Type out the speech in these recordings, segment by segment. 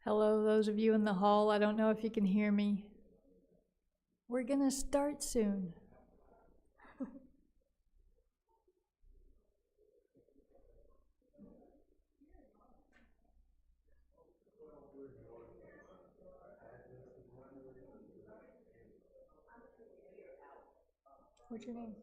Hello, those of you in the hall. I don't know if you can hear me. We're going to start soon. What's your name?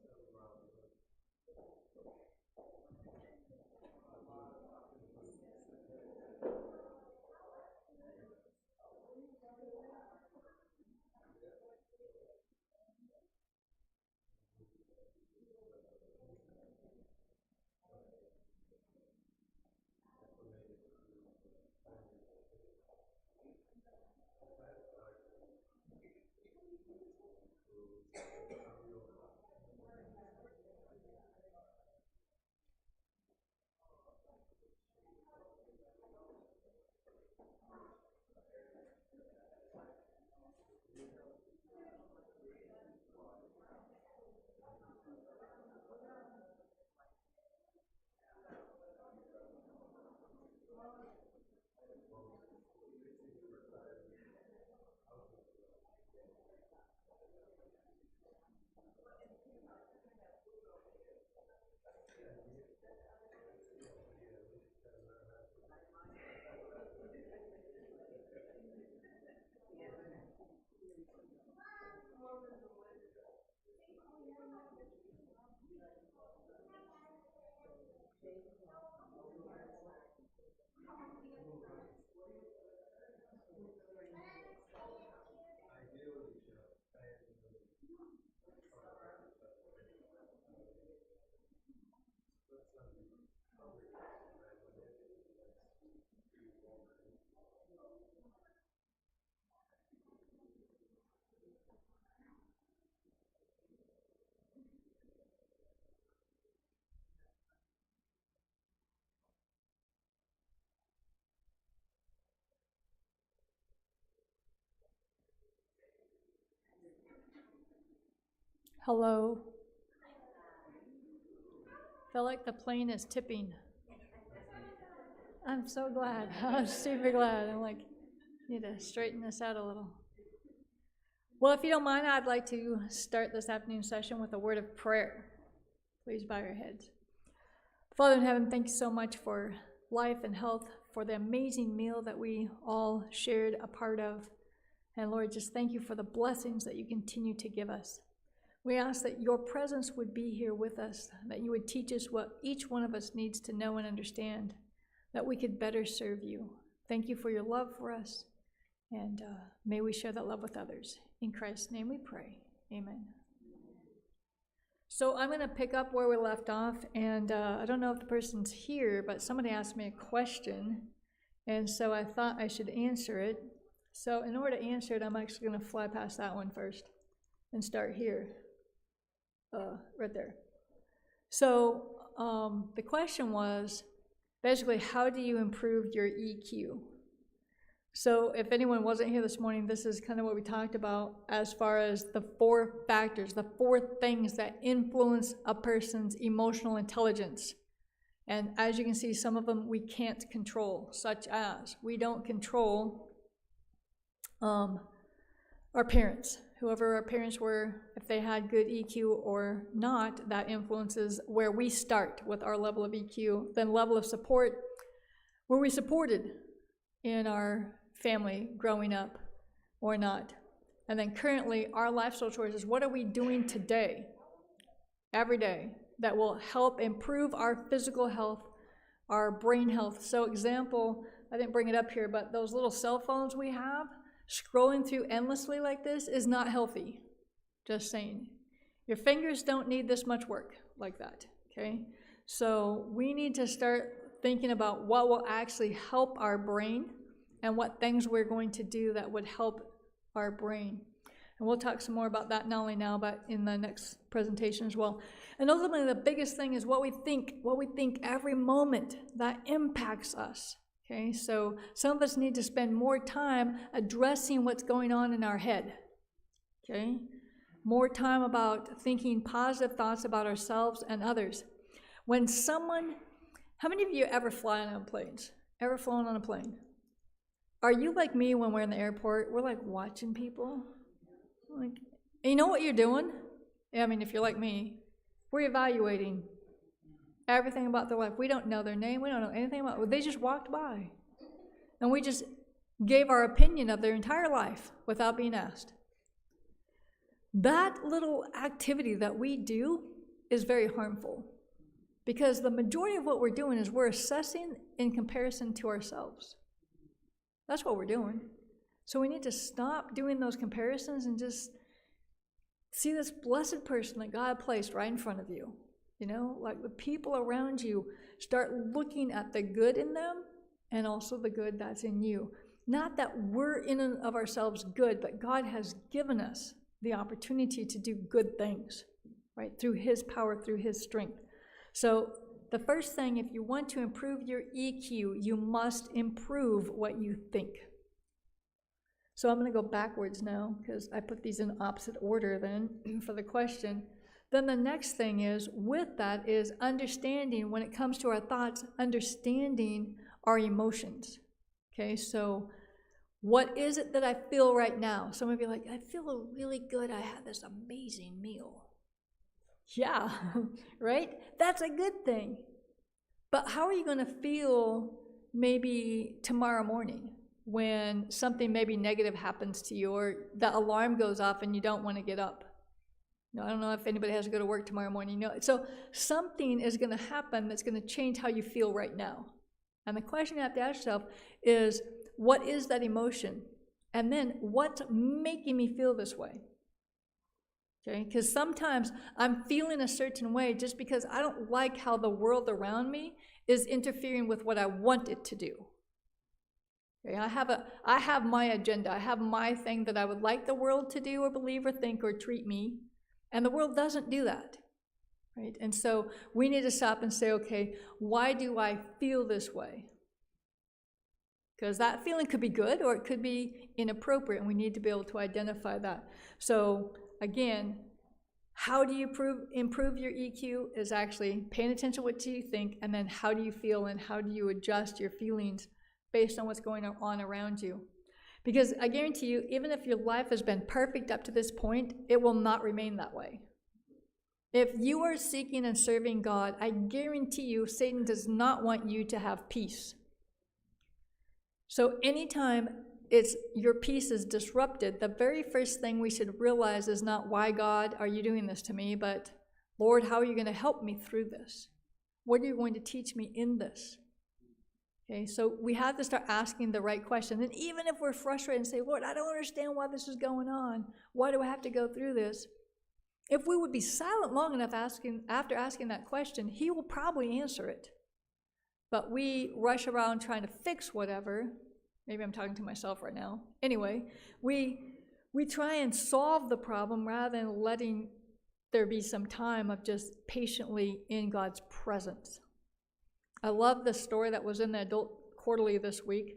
Hello. Feel like the plane is tipping. I'm so glad. I'm super glad. I'm like, need to straighten this out a little. Well, if you don't mind, I'd like to start this afternoon session with a word of prayer. Please bow your heads. Father in heaven, thank you so much for life and health, for the amazing meal that we all shared a part of. And Lord, just thank you for the blessings that you continue to give us. We ask that your presence would be here with us, that you would teach us what each one of us needs to know and understand, that we could better serve you. Thank you for your love for us. And may we share that love with others. In Christ's name we pray. Amen. So I'm going to pick up where we left off, and I don't know if the person's here, but somebody asked me a question, and so I thought I should answer it. So in order to answer it, I'm actually going to fly past that one first and start here, right there. So the question was, basically, how do you improve your EQ? So if anyone wasn't here this morning, this is kind of what we talked about as far as the 4 factors, the 4 things that influence a person's emotional intelligence. And as you can see, some of them we can't control, such as we don't control our parents. Whoever our parents were, if they had good EQ or not, that influences where we start with our level of EQ, then level of support, were we supported in our family growing up or not? And then currently, our lifestyle choices, what are we doing today, every day, that will help improve our physical health, our brain health? So example, I didn't bring it up here, but those little cell phones we have, scrolling through endlessly like this is not healthy. Just saying. Your fingers don't need this much work like that, okay? So we need to start thinking about what will actually help our brain and what things we're going to do that would help our brain. And we'll talk some more about that not only now, but in the next presentation as well. And ultimately, the biggest thing is what we think every moment that impacts us. Okay, so some of us need to spend more time addressing what's going on in our head. Okay, more time about thinking positive thoughts about ourselves and others. When someone, how many of you ever fly on planes? Ever flown on a plane? Are you like me when we're in the airport? We're like watching people. Like, you know what you're doing? I mean, if you're like me, we're evaluating everything about their life. We don't know their name. We don't know anything about it. They just walked by. And we just gave our opinion of their entire life without being asked. That little activity that we do is very harmful, because the majority of what we're doing is we're assessing in comparison to ourselves. That's what we're doing. So we need to stop doing those comparisons and just see this blessed person that God placed right in front of you. You know, like the people around you, start looking at the good in them and also the good that's in you. Not that we're in and of ourselves good, but God has given us the opportunity to do good things, right? Through His power, through His strength. So the first thing, if you want to improve your EQ, you must improve what you think. So I'm going to go backwards now, because I put these in opposite order then for the question. Then the next thing is, with that, is understanding, when it comes to our thoughts, understanding our emotions. Okay, so what is it that I feel right now? Some of you are like, I feel really good. I had this amazing meal. Yeah, right? That's a good thing. But how are you going to feel maybe tomorrow morning when something maybe negative happens to you, or the alarm goes off and you don't want to get up? I don't know if anybody has to go to work tomorrow morning. So something is going to happen that's going to change how you feel right now. And the question you have to ask yourself is, what is that emotion? And then, what's making me feel this way? Okay, because sometimes I'm feeling a certain way just because I don't like how the world around me is interfering with what I want it to do. Okay, I have my agenda. I have my thing that I would like the world to do or believe or think or treat me. And the world doesn't do that, right? And so we need to stop and say, okay, why do I feel this way? Because that feeling could be good or it could be inappropriate, and we need to be able to identify that. So again, how do you improve your EQ is actually paying attention to what you think, and then how do you feel and how do you adjust your feelings based on what's going on around you. Because I guarantee you, even if your life has been perfect up to this point, it will not remain that way. If you are seeking and serving God, I guarantee you Satan does not want you to have peace. So anytime your peace is disrupted, the very first thing we should realize is not, why God are you doing this to me, but Lord, how are you going to help me through this? What are you going to teach me in this? Okay, so we have to start asking the right question. And even if we're frustrated and say, Lord, I don't understand why this is going on. Why do I have to go through this? If we would be silent long enough after asking that question, he will probably answer it. But we rush around trying to fix whatever. Maybe I'm talking to myself right now. Anyway, we try and solve the problem rather than letting there be some time of just patiently in God's presence. I love the story that was in the Adult Quarterly this week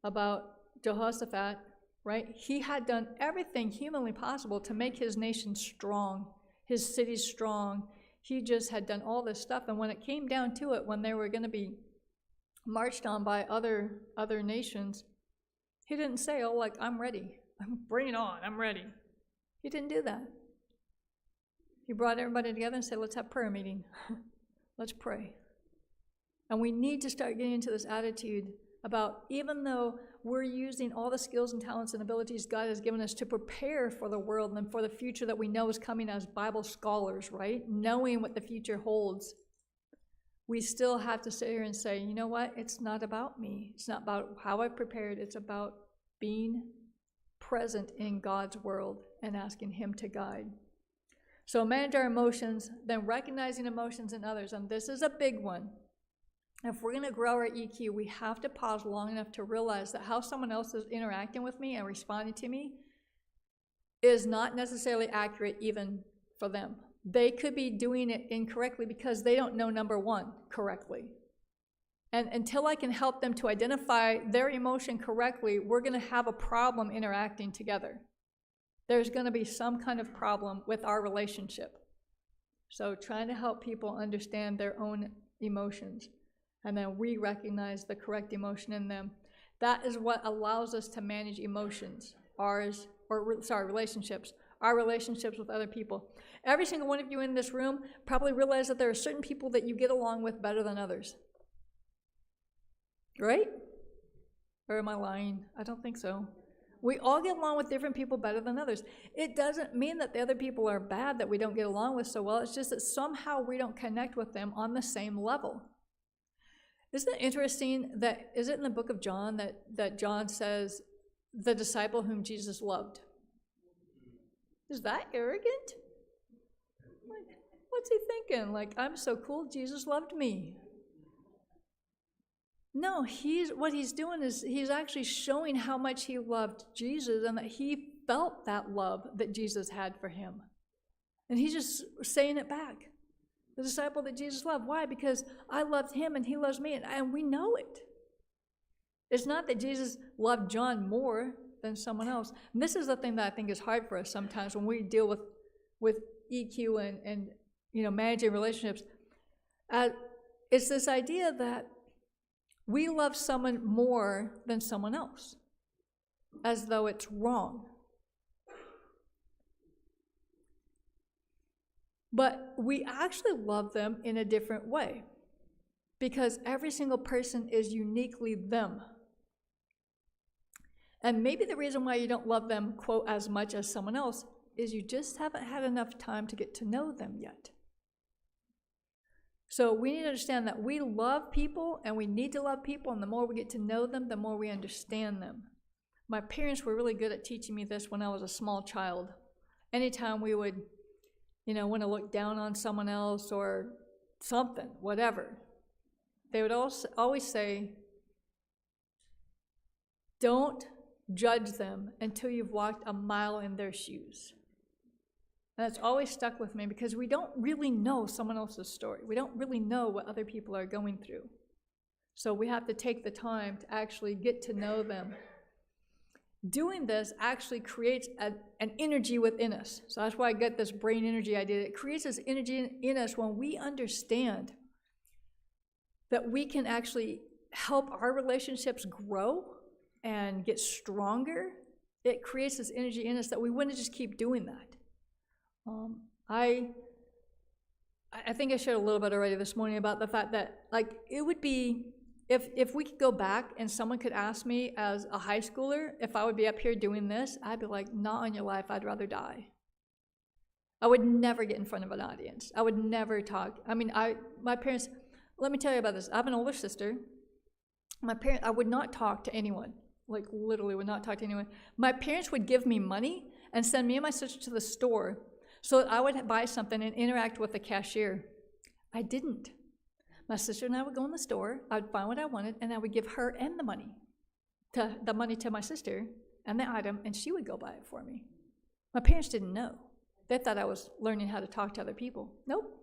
about Jehoshaphat, right? He had done everything humanly possible to make his nation strong, his cities strong. He just had done all this stuff. And when it came down to it, when they were going to be marched on by other nations, he didn't say, oh, like, I'm ready. Bring it on. I'm ready. He didn't do that. He brought everybody together and said, let's have prayer meeting. Let's pray. And we need to start getting into this attitude about, even though we're using all the skills and talents and abilities God has given us to prepare for the world and for the future that we know is coming as Bible scholars, right? Knowing what the future holds, we still have to sit here and say, you know what? It's not about me. It's not about how I prepared. It's about being present in God's world and asking him to guide. So manage our emotions, then recognizing emotions in others. And this is a big one. If we're going to grow our EQ, we have to pause long enough to realize that how someone else is interacting with me and responding to me is not necessarily accurate even for them. They could be doing it incorrectly because they don't know number one correctly. And until I can help them to identify their emotion correctly, we're going to have a problem interacting together. There's going to be some kind of problem with our relationship. So trying to help people understand their own emotions. And then we recognize the correct emotion in them. That is what allows us to manage emotions, relationships, our relationships with other people. Every single one of you in this room probably realize that there are certain people that you get along with better than others. Right? Or am I lying? I don't think so. We all get along with different people better than others. It doesn't mean that the other people are bad, that we don't get along with so well. It's just that somehow we don't connect with them on the same level. Isn't it interesting that, is it in the book of John that John says, the disciple whom Jesus loved? Is that arrogant? Like, what's he thinking? Like, I'm so cool, Jesus loved me. No, what he's doing is he's actually showing how much he loved Jesus and that he felt that love that Jesus had for him. And he's just saying it back. The disciple that Jesus loved. Why? Because I loved him and he loves me, and we know it. It's not that Jesus loved John more than someone else. And this is the thing that I think is hard for us sometimes when we deal with EQ and managing relationships. It's this idea that we love someone more than someone else, as though it's wrong. But we actually love them in a different way, because every single person is uniquely them. And maybe the reason why you don't love them, quote, as much as someone else is you just haven't had enough time to get to know them yet. So we need to understand that we love people and we need to love people, and the more we get to know them, the more we understand them. My parents were really good at teaching me this when I was a small child. Anytime we would want to look down on someone else or something, whatever, they would always say, don't judge them until you've walked a mile in their shoes. And that's always stuck with me because we don't really know someone else's story. We don't really know what other people are going through. So we have to take the time to actually get to know them. Doing this actually creates an energy within us. So that's why I get this brain energy idea. It creates this energy in us when we understand that we can actually help our relationships grow and get stronger. It creates this energy in us that we wouldn't just keep doing that. I think I shared a little bit already this morning about the fact that, like, it would be, if we could go back and someone could ask me as a high schooler if I would be up here doing this, I'd be like, not on your life, I'd rather die. I would never get in front of an audience. I would never talk. I mean, my parents, let me tell you about this. I have an older sister, I would not talk to anyone, like literally would not talk to anyone. My parents would give me money and send me and my sister to the store so that I would buy something and interact with the cashier. I didn't. My sister and I would go in the store, I would find what I wanted, and I would give her and the money to my sister and the item, and she would go buy it for me. My parents didn't know. They thought I was learning how to talk to other people. Nope.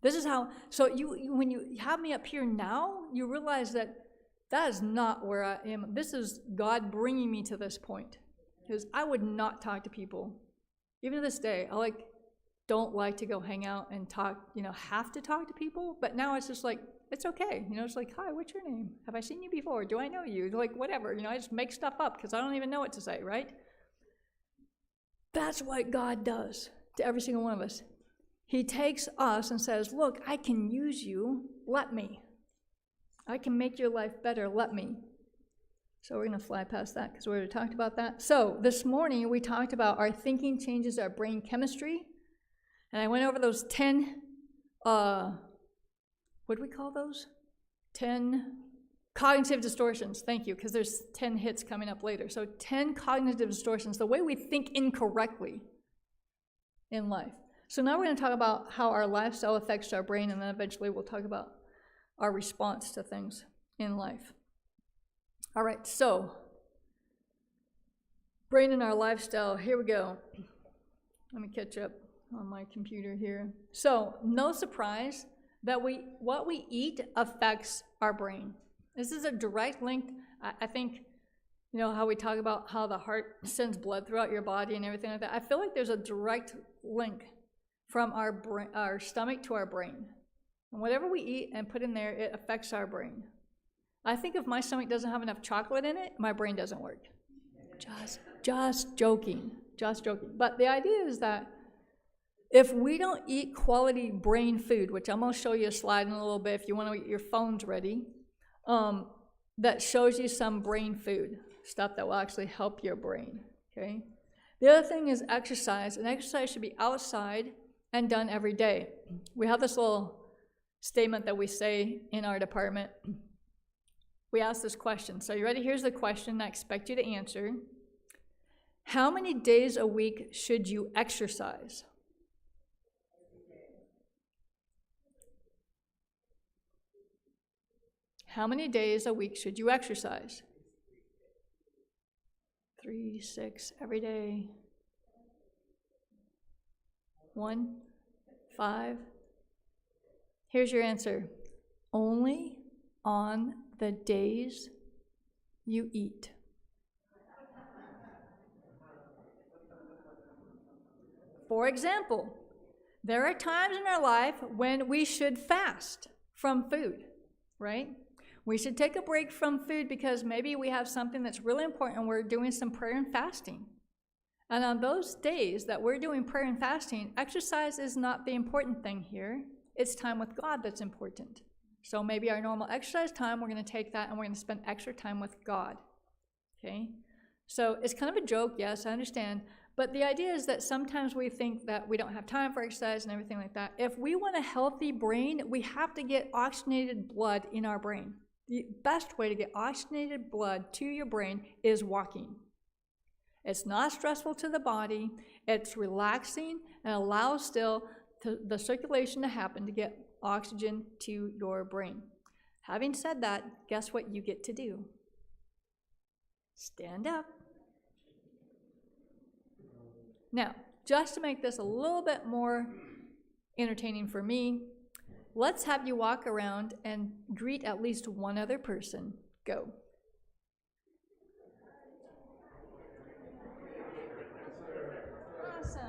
This is how, so when you have me up here now, you realize that is not where I am. This is God bringing me to this point. Because I would not talk to people. Even to this day, I don't like to go hang out and talk, have to talk to people. But now it's just like, it's okay. It's like, hi, what's your name? Have I seen you before? Do I know you? Like, whatever. I just make stuff up because I don't even know what to say, right? That's what God does to every single one of us. He takes us and says, look, I can use you. Let me. I can make your life better. Let me. So we're going to fly past that because we already talked about that. So this morning we talked about our thinking changes our brain chemistry. And I went over those 10, what do we call those? 10 cognitive distortions. Thank you, because there's 10 hits coming up later. So 10 cognitive distortions, the way we think incorrectly in life. So now we're going to talk about how our lifestyle affects our brain, and then eventually we'll talk about our response to things in life. All right, so brain and our lifestyle, here we go. Let me catch up on my computer here. So no surprise that what we eat affects our brain. This is a direct link. I think, how we talk about how the heart sends blood throughout your body and everything like that. I feel like there's a direct link from our stomach to our brain. And whatever we eat and put in there, it affects our brain. I think if my stomach doesn't have enough chocolate in it, my brain doesn't work. Just joking. But the idea is that if we don't eat quality brain food, which I'm going to show you a slide in a little bit if you want to get your phones ready, that shows you some brain food, stuff that will actually help your brain, okay? The other thing is exercise, and exercise should be outside and done every day. We have this little statement that we say in our department. We ask this question. So you ready? Here's the question I expect you to answer. How many days a week should you exercise? How many days a week should you exercise? 3, 6, every day. 1, 5. Here's your answer. Only on the days you eat. For example, there are times in our life when we should fast from food, right? We should take a break from food because maybe we have something that's really important and we're doing some prayer and fasting. And on those days that we're doing prayer and fasting, exercise is not the important thing here. It's time with God that's important. So maybe our normal exercise time, we're going to take that and we're going to spend extra time with God. Okay? So it's kind of a joke, yes, I understand. But the idea is that sometimes we think that we don't have time for exercise and everything like that. If we want a healthy brain, we have to get oxygenated blood in our brain. The best way to get oxygenated blood to your brain is walking. It's not stressful to the body. It's relaxing and allows still the circulation to happen to get oxygen to your brain. Having said that, guess what you get to do? Stand up. Now, just to make this a little bit more entertaining for me, let's have you walk around and greet at least one other person. Go. Awesome.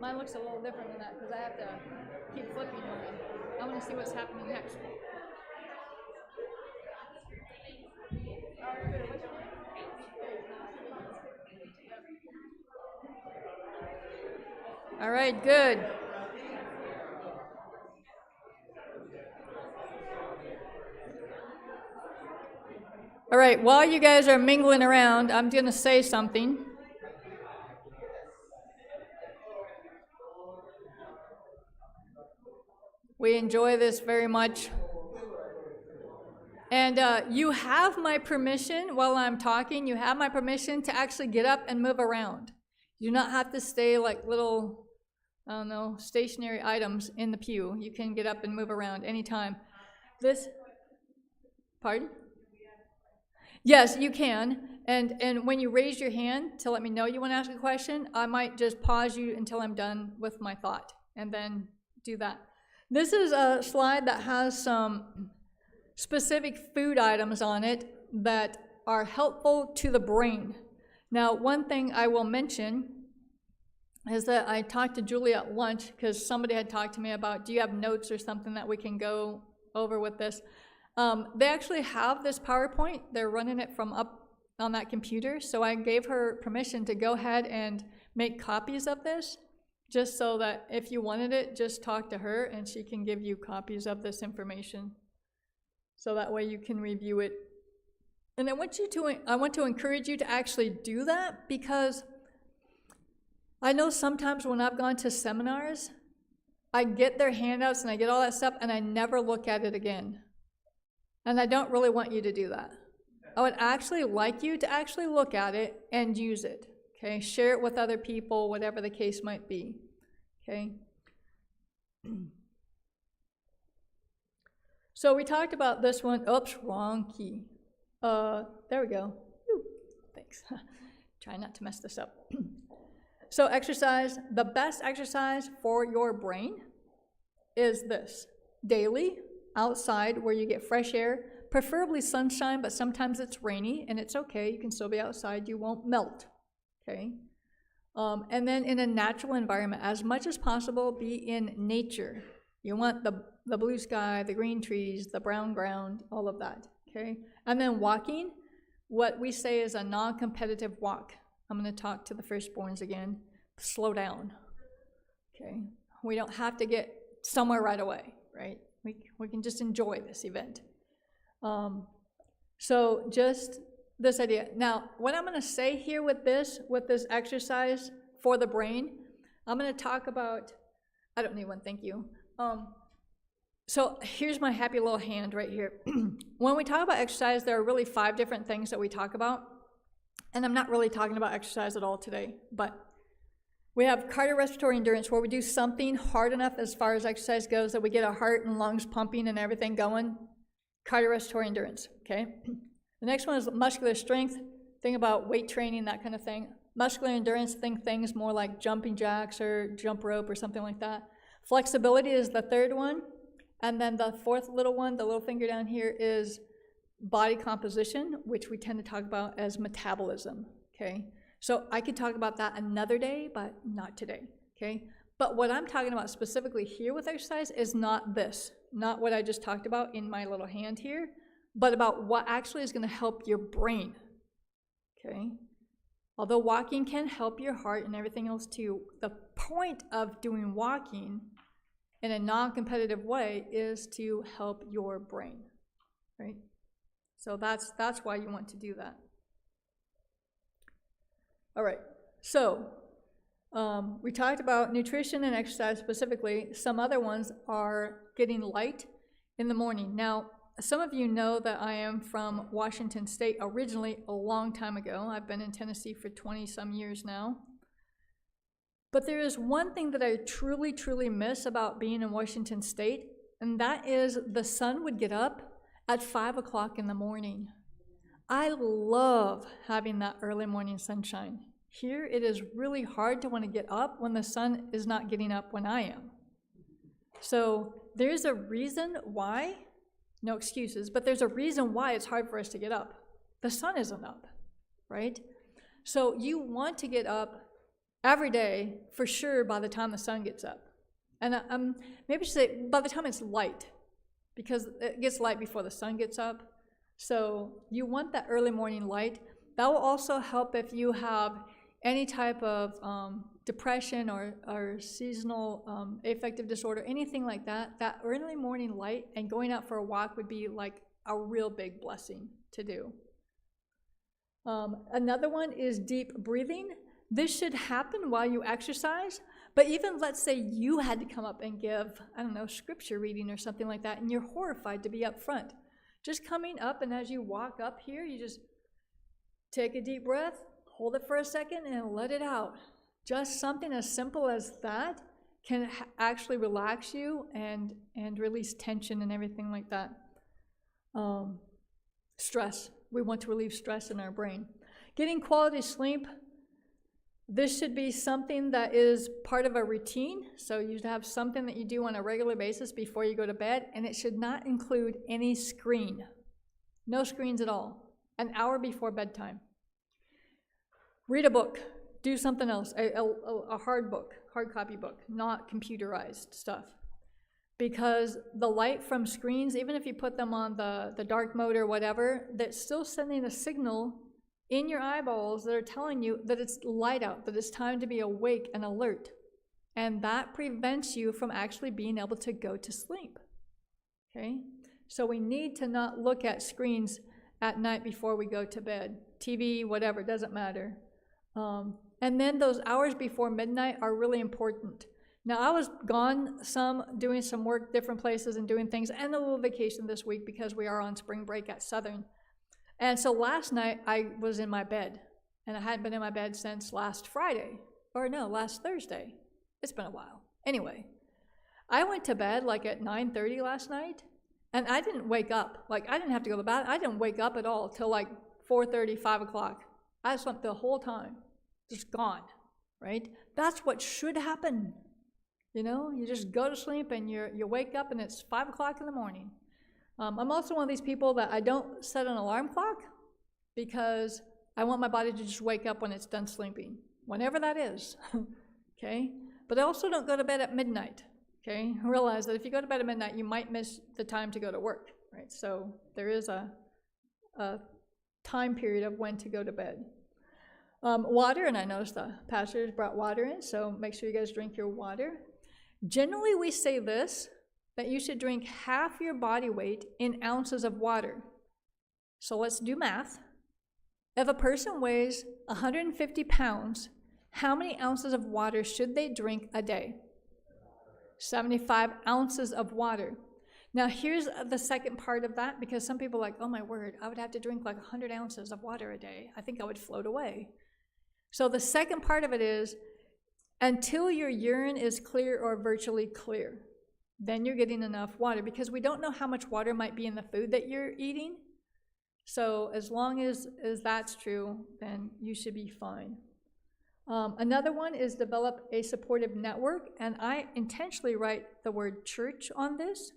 Mine looks a little different than that because I have to keep flipping on it. I want to see what's happening next. All right, good. All right, while you guys are mingling around, I'm going to say something. We enjoy this very much. And you have my permission while I'm talking. You have my permission to actually get up and move around. You do not have to stay like little, I don't know, stationary items in the pew. You can get up and move around anytime. Pardon? Yes, you can. And when you raise your hand to let me know you want to ask a question, I might just pause you until I'm done with my thought and then do that. This is a slide that has some specific food items on it that are helpful to the brain. Now, one thing I will mention is that I talked to Julie at lunch because somebody had talked to me about, do you have notes or something that we can go over with this? They actually have this PowerPoint. They're running it from up on that computer. So I gave her permission to go ahead and make copies of this, just so that if you wanted it, just talk to her and she can give you copies of this information. So that way you can review it. And I want to encourage you to actually do that, because I know sometimes when I've gone to seminars, I get their handouts and I get all that stuff and I never look at it again. And I don't really want you to do that. I would actually like you to actually look at it and use it. Okay, share it with other people, whatever the case might be. Okay. So we talked about this one. Oops, wrong key. There we go. Whew, thanks. Try not to mess this up. So exercise, the best exercise for your brain is this. Daily, outside where you get fresh air, preferably sunshine, but sometimes it's rainy and it's okay. You can still be outside. You won't melt. Okay. And then in a natural environment, as much as possible, be in nature. You want the blue sky, the green trees, the brown ground, all of that, okay? And then walking, what we say is a non-competitive walk. I'm going to talk to the firstborns again. Slow down, okay? We don't have to get somewhere right away, right? We can just enjoy this event. So just this idea. Now, what I'm going to say here with this exercise for the brain, I'm going to talk about, I don't need one, thank you. So here's my happy little hand right here. When we talk about exercise, there are really 5 different things that we talk about. And I'm not really talking about exercise at all today, but we have cardiorespiratory endurance, where we do something hard enough as far as exercise goes that we get our heart and lungs pumping and everything going. Cardiorespiratory endurance, okay? The next one is muscular strength. Think about weight training, that kind of thing. Muscular endurance, think things more like jumping jacks or jump rope or something like that. Flexibility is the third one. And then the fourth little one, the little finger down here, is body composition, which we tend to talk about as metabolism, okay? So I could talk about that another day, but not today, okay? But what I'm talking about specifically here with exercise is not this, not what I just talked about in my little hand here, but about what actually is going to help your brain, okay? Although walking can help your heart and everything else too, the point of doing walking in a non-competitive way is to help your brain, right? So that's why you want to do that. All right, so we talked about nutrition and exercise specifically. Some other ones are getting light in the morning. Now, some of you know that I am from Washington State originally, a long time ago. I've been in Tennessee for 20-some years now. But there is one thing that I truly, truly miss about being in Washington State, and that is the sun would get up at 5 o'clock in the morning. I love having that early morning sunshine. Here, it is really hard to want to get up when the sun is not getting up when I am. So there's a reason why, no excuses, but there's a reason why it's hard for us to get up. The sun isn't up, right? So you want to get up every day, for sure, by the time the sun gets up. And maybe I should say by the time it's light, because it gets light before the sun gets up. So you want that early morning light. That will also help if you have any type of depression or seasonal affective disorder, anything like that. That early morning light and going out for a walk would be like a real big blessing to do. Another one is deep breathing. This should happen while you exercise, but even let's say you had to come up and give, I don't know, scripture reading or something like that, and you're horrified to be up front. Just coming up, and as you walk up here, you just take a deep breath, hold it for a second, and let it out. Just something as simple as that can actually relax you and release tension and everything like that. Stress. We want to relieve stress in our brain. Getting quality sleep. This should be something that is part of a routine. So you should have something that you do on a regular basis before you go to bed, and it should not include any screen. No screens at all. An hour before bedtime. Read a book. Do something else. A hard book, hard copy book, not computerized stuff. Because the light from screens, even if you put them on the dark mode or whatever, that's still sending a signal in your eyeballs that are telling you that it's light out, that it's time to be awake and alert. And that prevents you from actually being able to go to sleep. Okay? So we need to not look at screens at night before we go to bed. TV, whatever, doesn't matter. And then those hours before midnight are really important. Now, I was gone doing some work, different places and doing things, and a little vacation this week because we are on spring break at Southern. And so last night, I was in my bed, and I hadn't been in my bed since last Thursday. It's been a while. Anyway, I went to bed like at 9:30 last night, and I didn't wake up. Like, I didn't have to go to bed. I didn't wake up at all till like 4:30, 5 o'clock. I slept the whole time, just gone, right? That's what should happen. You know, you just go to sleep and you wake up and it's 5 o'clock in the morning. I'm also one of these people that I don't set an alarm clock because I want my body to just wake up when it's done sleeping, whenever that is, okay? But I also don't go to bed at midnight, okay? I realize that if you go to bed at midnight, you might miss the time to go to work, right? So there is a time period of when to go to bed. Water, and I noticed the pastors brought water in, so make sure you guys drink your water. Generally, we say this, that you should drink half your body weight in ounces of water. So let's do math. If a person weighs 150 pounds, how many ounces of water should they drink a day? 75 ounces of water. Now, here's the second part of that, because some people are like, oh my word, I would have to drink like 100 ounces of water a day. I think I would float away. So the second part of it is, until your urine is clear or virtually clear, then you're getting enough water, because we don't know how much water might be in the food that you're eating. So as long as that's true, then you should be fine. Another one is develop a supportive network, and I intentionally write the word church on this.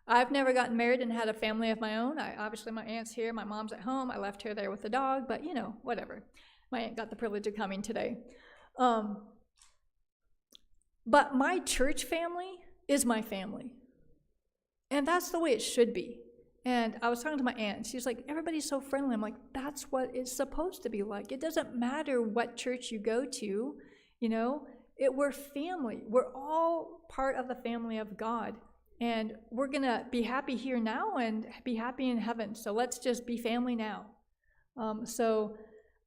I've never gotten married and had a family of my own. Obviously, my aunt's here, my mom's at home. I left her there with the dog, but you know, whatever. My aunt got the privilege of coming today. But my church family is my family. And that's the way it should be. And I was talking to my aunt. She's like, everybody's so friendly. I'm like, that's what it's supposed to be like. It doesn't matter what church you go to, you know. We're family. We're all part of the family of God. And we're going to be happy here now and be happy in heaven. So let's just be family now. So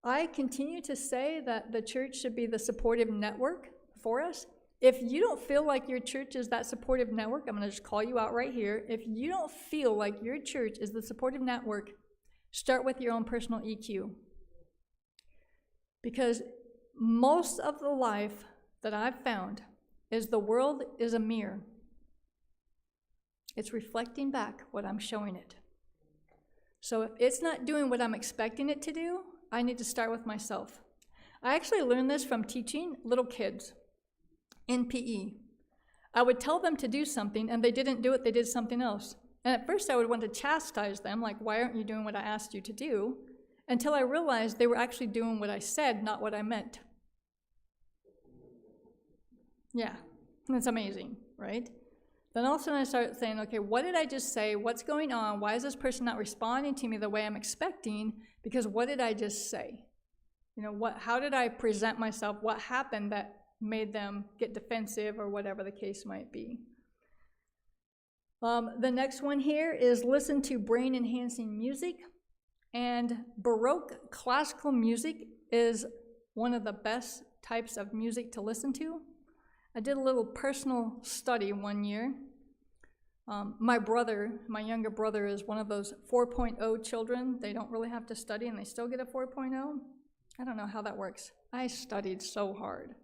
I continue to say that the church should be the supportive network for us. If you don't feel like your church is that supportive network, I'm going to just call you out right here. If you don't feel like your church is the supportive network, start with your own personal EQ. Because most of the life that I've found is the world is a mirror. It's reflecting back what I'm showing it. So if it's not doing what I'm expecting it to do, I need to start with myself. I actually learned this from teaching little kids in PE. I would tell them to do something, and they didn't do it, they did something else. And at first I would want to chastise them, like, why aren't you doing what I asked you to do? Until I realized they were actually doing what I said, not what I meant. Yeah, that's amazing, right? Then all of a sudden I started saying, okay, what did I just say? What's going on? Why is this person not responding to me the way I'm expecting? Because what did I just say? You know, how did I present myself? What happened that made them get defensive or whatever the case might be? The next one here is listen to brain-enhancing music. And Baroque classical music is one of the best types of music to listen to. I did a little personal study one year. My younger brother, is one of those 4.0 children. They don't really have to study and they still get a 4.0. I don't know how that works. I studied so hard.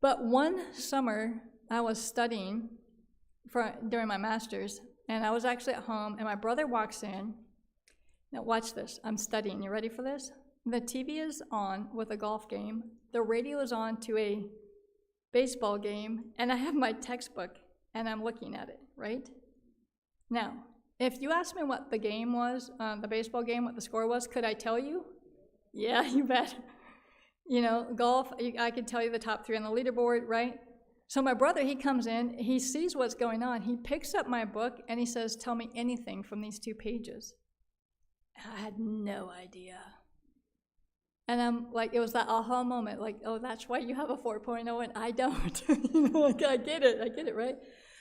But one summer, I was studying during my master's, and I was actually at home, and my brother walks in. Now watch this. I'm studying. You ready for this? The TV is on with a golf game. The radio is on to a baseball game, and I have my textbook, and I'm looking at it, right? Now, if you asked me what the game was, the baseball game, what the score was, could I tell you? Yeah, you bet. You know, golf, I could tell you the top 3 on the leaderboard, right? So my brother, he comes in, he sees what's going on, he picks up my book, and he says, tell me anything from these 2 pages. I had no idea. And I'm like, it was that aha moment, like, oh, that's why you have a 4.0 and I don't. You know, like, I get it, right?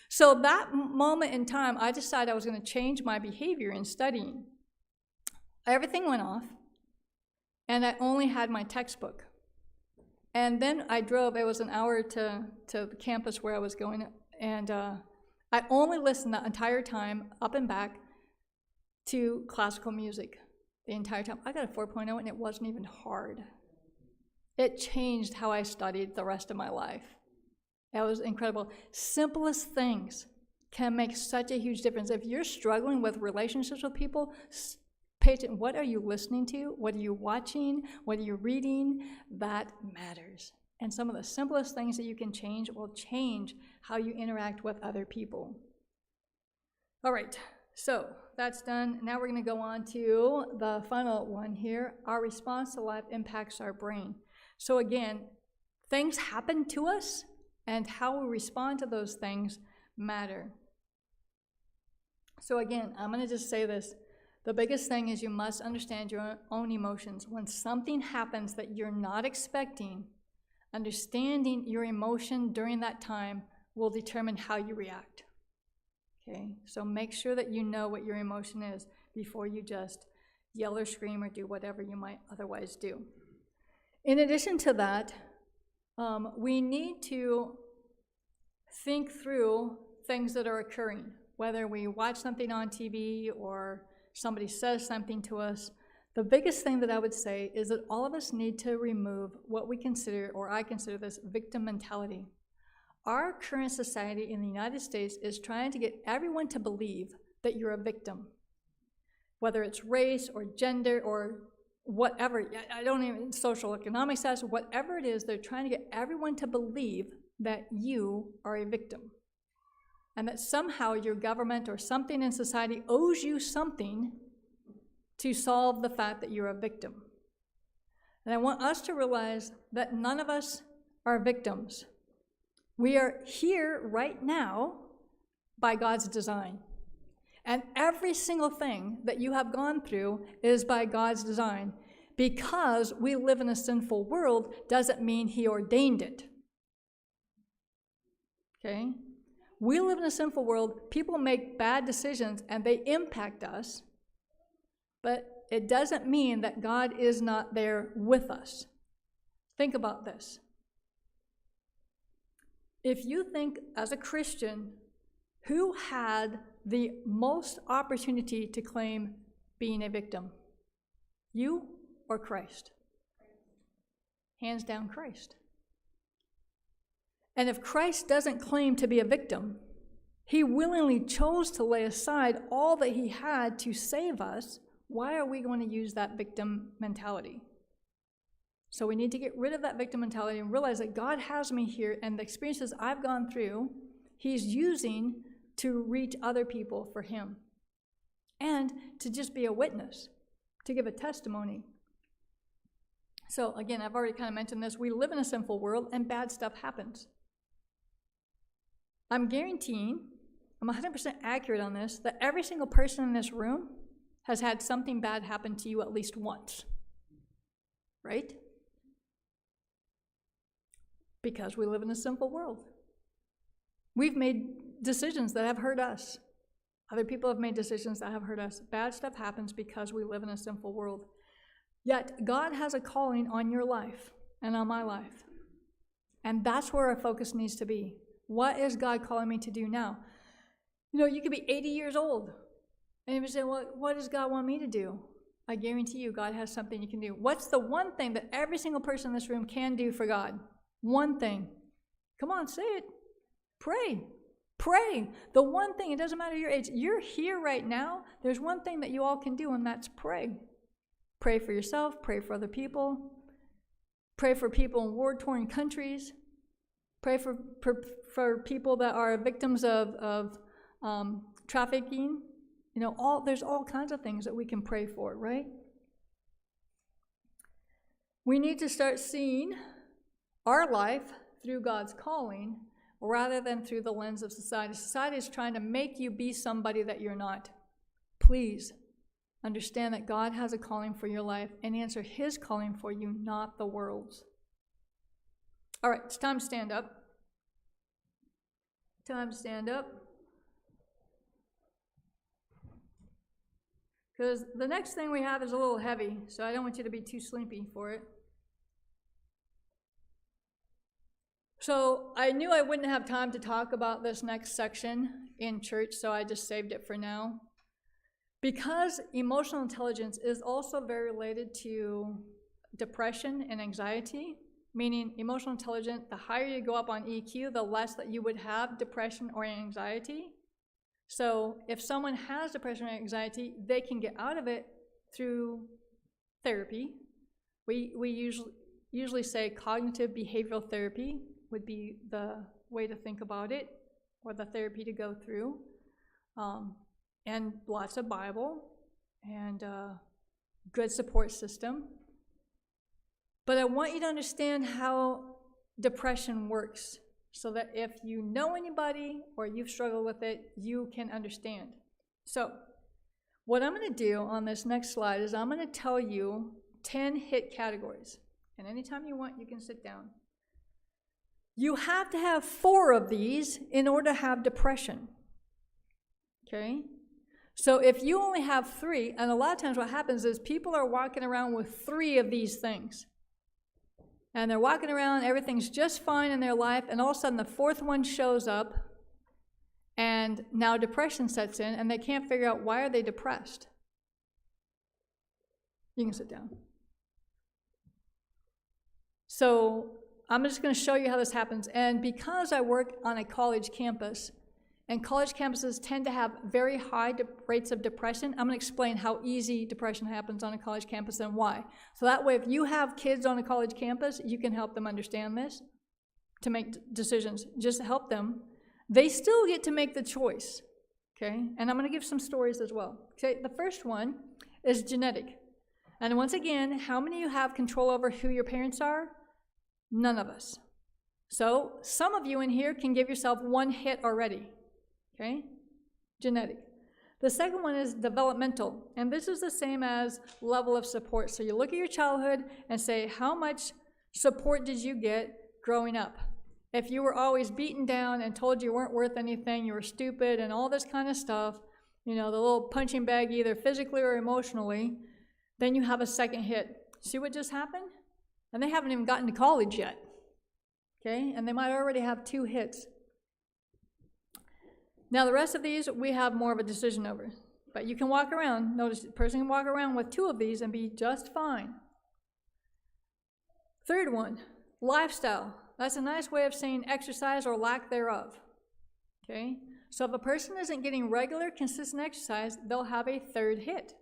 So that moment in time, I decided I was going to change my behavior in studying. Everything went off, and I only had my textbook. And then I drove, it was an hour to the campus where I was going, and I only listened that entire time, up and back, to classical music. The entire time. I got a 4.0 and it wasn't even hard. It changed how I studied the rest of my life. It was incredible. Simplest things can make such a huge difference. If you're struggling with relationships with people, pay attention. What are you listening to? What are you watching? What are you reading? That matters. And some of the simplest things that you can change will change how you interact with other people. All right. So that's done. Now we're going to go on to the final one here. Our response to life impacts our brain. So again, things happen to us, and how we respond to those things matter. So again, I'm going to just say this. The biggest thing is you must understand your own emotions. When something happens that you're not expecting, understanding your emotion during that time will determine how you react. Okay, so make sure that you know what your emotion is before you just yell or scream or do whatever you might otherwise do. In addition to that, we need to think through things that are occurring, whether we watch something on TV or somebody says something to us. The biggest thing that I would say is that all of us need to remove what we consider, or I consider this, victim mentality. Our current society in the United States is trying to get everyone to believe that you're a victim, whether it's race or gender or whatever. I don't even, social economic status, whatever it is, they're trying to get everyone to believe that you are a victim and that somehow your government or something in society owes you something to solve the fact that you're a victim. And I want us to realize that none of us are victims. We are here right now by God's design. And every single thing that you have gone through is by God's design. Because we live in a sinful world doesn't mean He ordained it. Okay? We live in a sinful world. People make bad decisions and they impact us. But it doesn't mean that God is not there with us. Think about this. If you think as a Christian, who had the most opportunity to claim being a victim? You or Christ? Hands down, Christ. And if Christ doesn't claim to be a victim, He willingly chose to lay aside all that He had to save us. Why are we going to use that victim mentality? So we need to get rid of that victim mentality and realize that God has me here, and the experiences I've gone through, He's using to reach other people for Him. And to just be a witness, to give a testimony. So again, I've already kind of mentioned this. We live in a sinful world and bad stuff happens. I'm guaranteeing, I'm 100% accurate on this, that every single person in this room has had something bad happen to you at least once. Right? Because we live in a sinful world. We've made decisions that have hurt us. Other people have made decisions that have hurt us. Bad stuff happens because we live in a sinful world. Yet, God has a calling on your life and on my life. And that's where our focus needs to be. What is God calling me to do now? You could be 80 years old. And you would say, well, what does God want me to do? I guarantee you, God has something you can do. What's the one thing that every single person in this room can do for God? One thing. Come on, say it. Pray. Pray. The one thing, it doesn't matter your age. You're here right now. There's one thing that you all can do, and that's pray. Pray for yourself. Pray for other people. Pray for people in war-torn countries. Pray for people that are victims of trafficking. There's all kinds of things that we can pray for, right? We need to start seeing our life through God's calling rather than through the lens of society. Society is trying to make you be somebody that you're not. Please understand that God has a calling for your life and answer his calling for you, not the world's. All right, it's time to stand up. Time to stand up. Because the next thing we have is a little heavy, so I don't want you to be too sleepy for it. So I knew I wouldn't have time to talk about this next section in church, so I just saved it for now. Because emotional intelligence is also very related to depression and anxiety, meaning emotional intelligence, the higher you go up on EQ, the less that you would have depression or anxiety. So if someone has depression or anxiety, they can get out of it through therapy. We usually say cognitive behavioral therapy would be the way to think about it, or the therapy to go through. And lots of Bible and good support system. But I want you to understand how depression works, so that if you know anybody or you've struggled with it, you can understand. So what I'm going to do on this next slide is I'm going to tell you 10 hit categories. And anytime you want, you can sit down. You have to have 4 of these in order to have depression. Okay? So if you only have 3, and a lot of times what happens is people are walking around with 3 of these things. And they're walking around, everything's just fine in their life, and all of a sudden the 4th one shows up, and now depression sets in, and they can't figure out why are they depressed. You can sit down. So I'm just going to show you how this happens. And because I work on a college campus, and college campuses tend to have very high rates of depression, I'm going to explain how easy depression happens on a college campus and why. So that way, if you have kids on a college campus, you can help them understand this to make decisions. Just help them. They still get to make the choice, okay? And I'm going to give some stories as well. Okay, the first one is genetic. And once again, how many of you have control over who your parents are? None of us. So some of you in here can give yourself 1 hit already. Okay? Genetic. The second one is developmental. And this is the same as level of support. So you look at your childhood and say, how much support did you get growing up? If you were always beaten down and told you weren't worth anything, you were stupid and all this kind of stuff, the little punching bag either physically or emotionally, then you have a second hit. See what just happened? And they haven't even gotten to college yet. Okay? And they might already have 2 hits. Now, the rest of these, we have more of a decision over. But you can walk around. Notice the person can walk around with 2 of these and be just fine. Third one, lifestyle. That's a nice way of saying exercise or lack thereof. Okay? So if a person isn't getting regular, consistent exercise, they'll have a 3rd hit.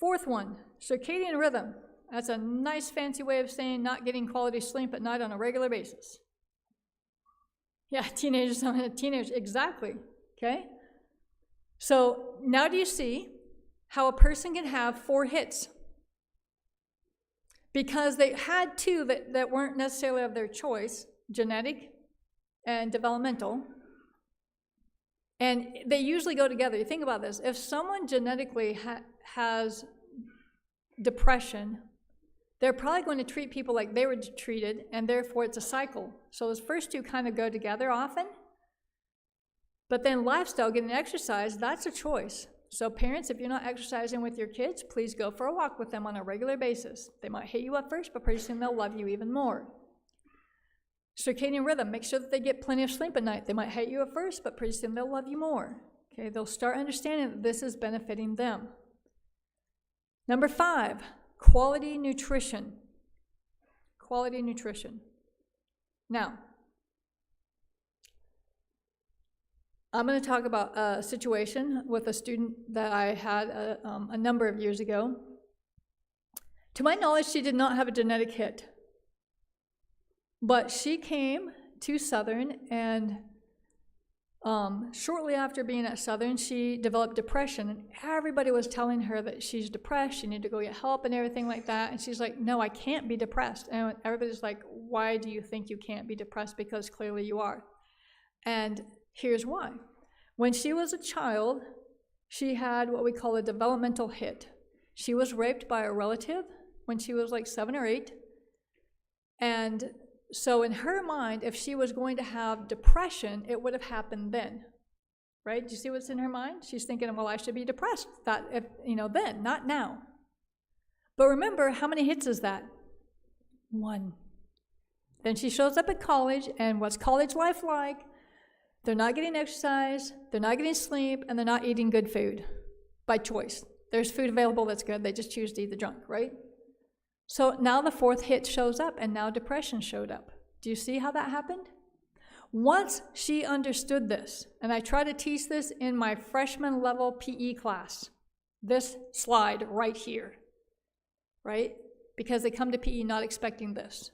4th one, circadian rhythm. That's a nice fancy way of saying not getting quality sleep at night on a regular basis. Yeah, teenagers, exactly, okay? So now do you see how a person can have 4 hits? Because they had 2 that weren't necessarily of their choice, genetic and developmental, and they usually go together. You think about this. If someone genetically has depression, they're probably going to treat people like they were treated, and therefore it's a cycle. So those first 2 kind of go together often. But then lifestyle, getting exercise, that's a choice. So parents, if you're not exercising with your kids, please go for a walk with them on a regular basis. They might hate you at first, but pretty soon they'll love you even more. Circadian rhythm, make sure that they get plenty of sleep at night. They might hate you at first, but pretty soon they'll love you more. Okay, they'll start understanding that this is benefiting them. Number 5, quality nutrition. Quality nutrition. Now, I'm going to talk about a situation with a student that I had a number of years ago. To my knowledge, she did not have a genetic hit. But she came to Southern, and shortly after being at Southern, she developed depression. And everybody was telling her that she's depressed, she needed to go get help and everything like that. And she's like, no, I can't be depressed. And everybody's like, why do you think you can't be depressed? Because clearly you are. And here's why. When she was a child, she had what we call a developmental hit. She was raped by a relative when she was like 7 or 8. And so in her mind, if she was going to have depression, it would have happened then. Right? Do you see what's in her mind? She's thinking, well, I should be depressed. That if then, not now. But remember, how many hits is that? 1. Then she shows up at college, and what's college life like? They're not getting exercise, they're not getting sleep, and they're not eating good food by choice. There's food available that's good, they just choose to eat the junk, right? So now the 4th hit shows up, and now depression showed up. Do you see how that happened? Once she understood this, and I try to teach this in my freshman level PE class, this slide right here, right? Because they come to PE not expecting this.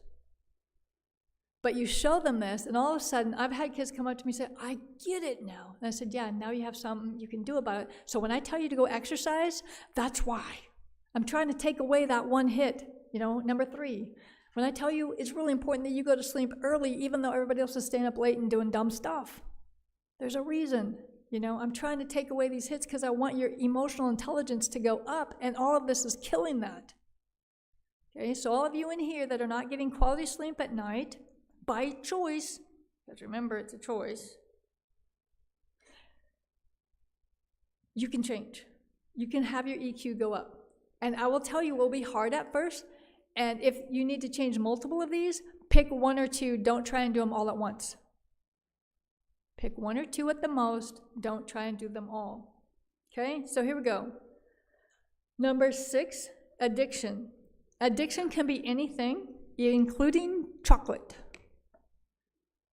But you show them this, and all of a sudden, I've had kids come up to me and say, I get it now. And I said, yeah, now you have something you can do about it. So when I tell you to go exercise, that's why. I'm trying to take away that 1 hit, number 3. When I tell you it's really important that you go to sleep early, even though everybody else is staying up late and doing dumb stuff. There's a reason, I'm trying to take away these hits because I want your emotional intelligence to go up, and all of this is killing that. Okay, so all of you in here that are not getting quality sleep at night, by choice, because remember, it's a choice, you can change. You can have your EQ go up. And I will tell you, it will be hard at first, and if you need to change multiple of these, pick 1 or 2, don't try and do them all at once. Pick 1 or 2 at the most, don't try and do them all. Okay, so here we go. Number 6, addiction. Addiction can be anything, including chocolate.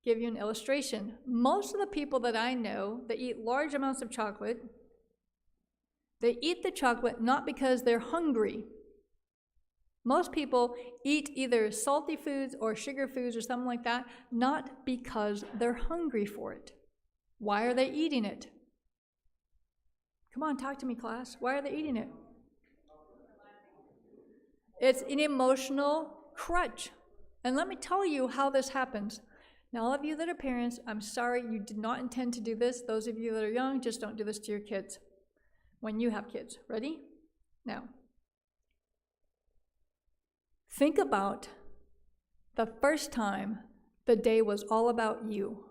Give you an illustration. Most of the people that I know that eat large amounts of chocolate, they eat the chocolate not because they're hungry. Most people eat either salty foods or sugar foods or something like that, not because they're hungry for it. Why are they eating it? Come on, talk to me, class. Why are they eating it? It's an emotional crutch. And let me tell you how this happens. Now, all of you that are parents, I'm sorry, you did not intend to do this. Those of you that are young, just don't do this to your kids when you have kids. Ready? Now, think about the first time the day was all about you.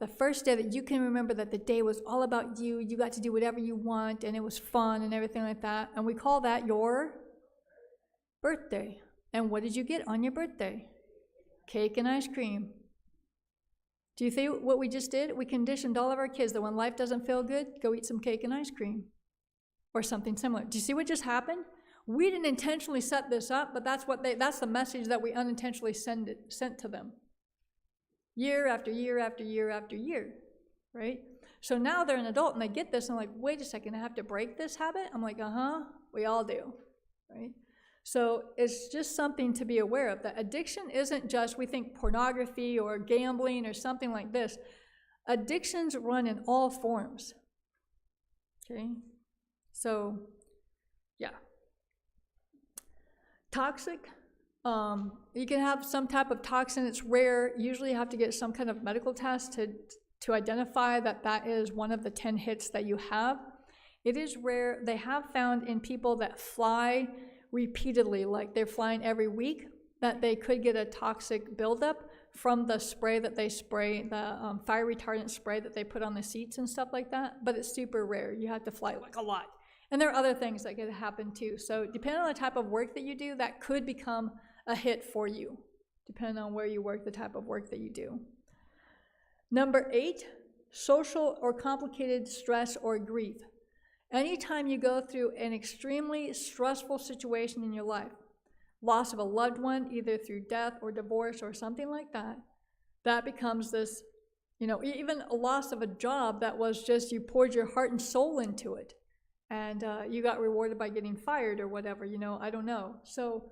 The first day that you can remember that the day was all about you, you got to do whatever you want, and it was fun and everything like that. And we call that your birthday. And what did you get on your birthday? Cake and ice cream. Do you think what we just did? We conditioned all of our kids that when life doesn't feel good, go eat some cake and ice cream or something similar. Do you see what just happened? We didn't intentionally set this up, but that's the message that we unintentionally sent to them. Year after year after year after year, right? So now they're an adult and they get this and like, wait a second, I have to break this habit? I'm like, we all do, right? So it's just something to be aware of, that addiction isn't just, we think pornography or gambling or something like this. Addictions run in all forms, okay? So, yeah. Toxic, you can have some type of toxin, it's rare. Usually you have to get some kind of medical test to identify that is one of the 10 hits that you have. It is rare. They have found in people that fly repeatedly, like they're flying every week, that they could get a toxic buildup from the spray that they spray, the fire retardant spray that they put on the seats and stuff like that, but it's super rare. You have to fly like a lot. And there are other things that could happen too. So depending on the type of work that you do, that could become a hit for you, depending on where you work, the type of work that you do. Number 8, social or complicated stress or grief. Anytime you go through an extremely stressful situation in your life, loss of a loved one, either through death or divorce or something like that, that becomes this, even a loss of a job that was just, you poured your heart and soul into it, and you got rewarded by getting fired or whatever, I don't know. So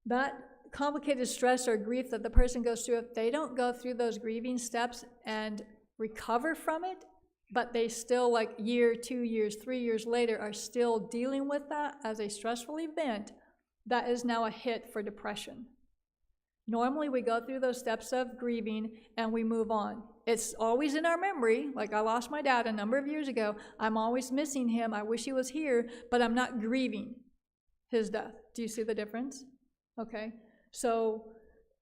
that complicated stress or grief that the person goes through, if they don't go through those grieving steps and recover from it, but they still, like year, 2 years, 3 years later, are still dealing with that as a stressful event, that is now a hit for depression. Normally we go through those steps of grieving and we move on. It's always in our memory, like I lost my dad a number of years ago. I'm always missing him. I wish he was here, but I'm not grieving his death. Do you see the difference? Okay, so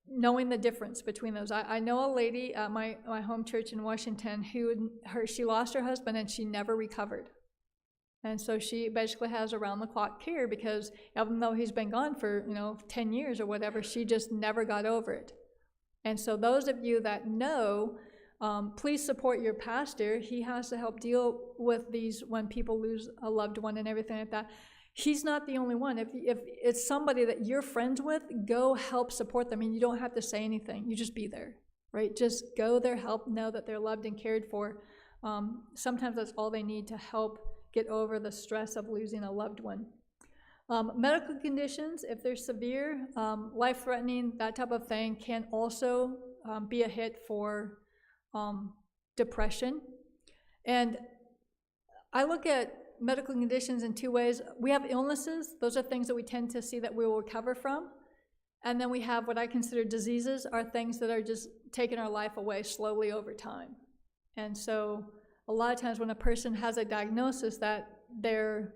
knowing the difference between those. I know a lady at my home church in Washington she lost her husband and she never recovered. And so she basically has around-the-clock care because even though he's been gone for, 10 years or whatever, she just never got over it. And so those of you that know, please support your pastor. He has to help deal with these when people lose a loved one and everything like that. He's not the only one. If it's somebody that you're friends with, go help support them. And you don't have to say anything. You just be there, right? Just go there, help know that they're loved and cared for. Sometimes that's all they need to help get over the stress of losing a loved one. Medical conditions, if they're severe, life-threatening, that type of thing, can also be a hit for depression. And I look at medical conditions in 2 ways. We have illnesses. Those are things that we tend to see that we will recover from. And then we have what I consider diseases, are things that are just taking our life away slowly over time. And so a lot of times when a person has a diagnosis that they're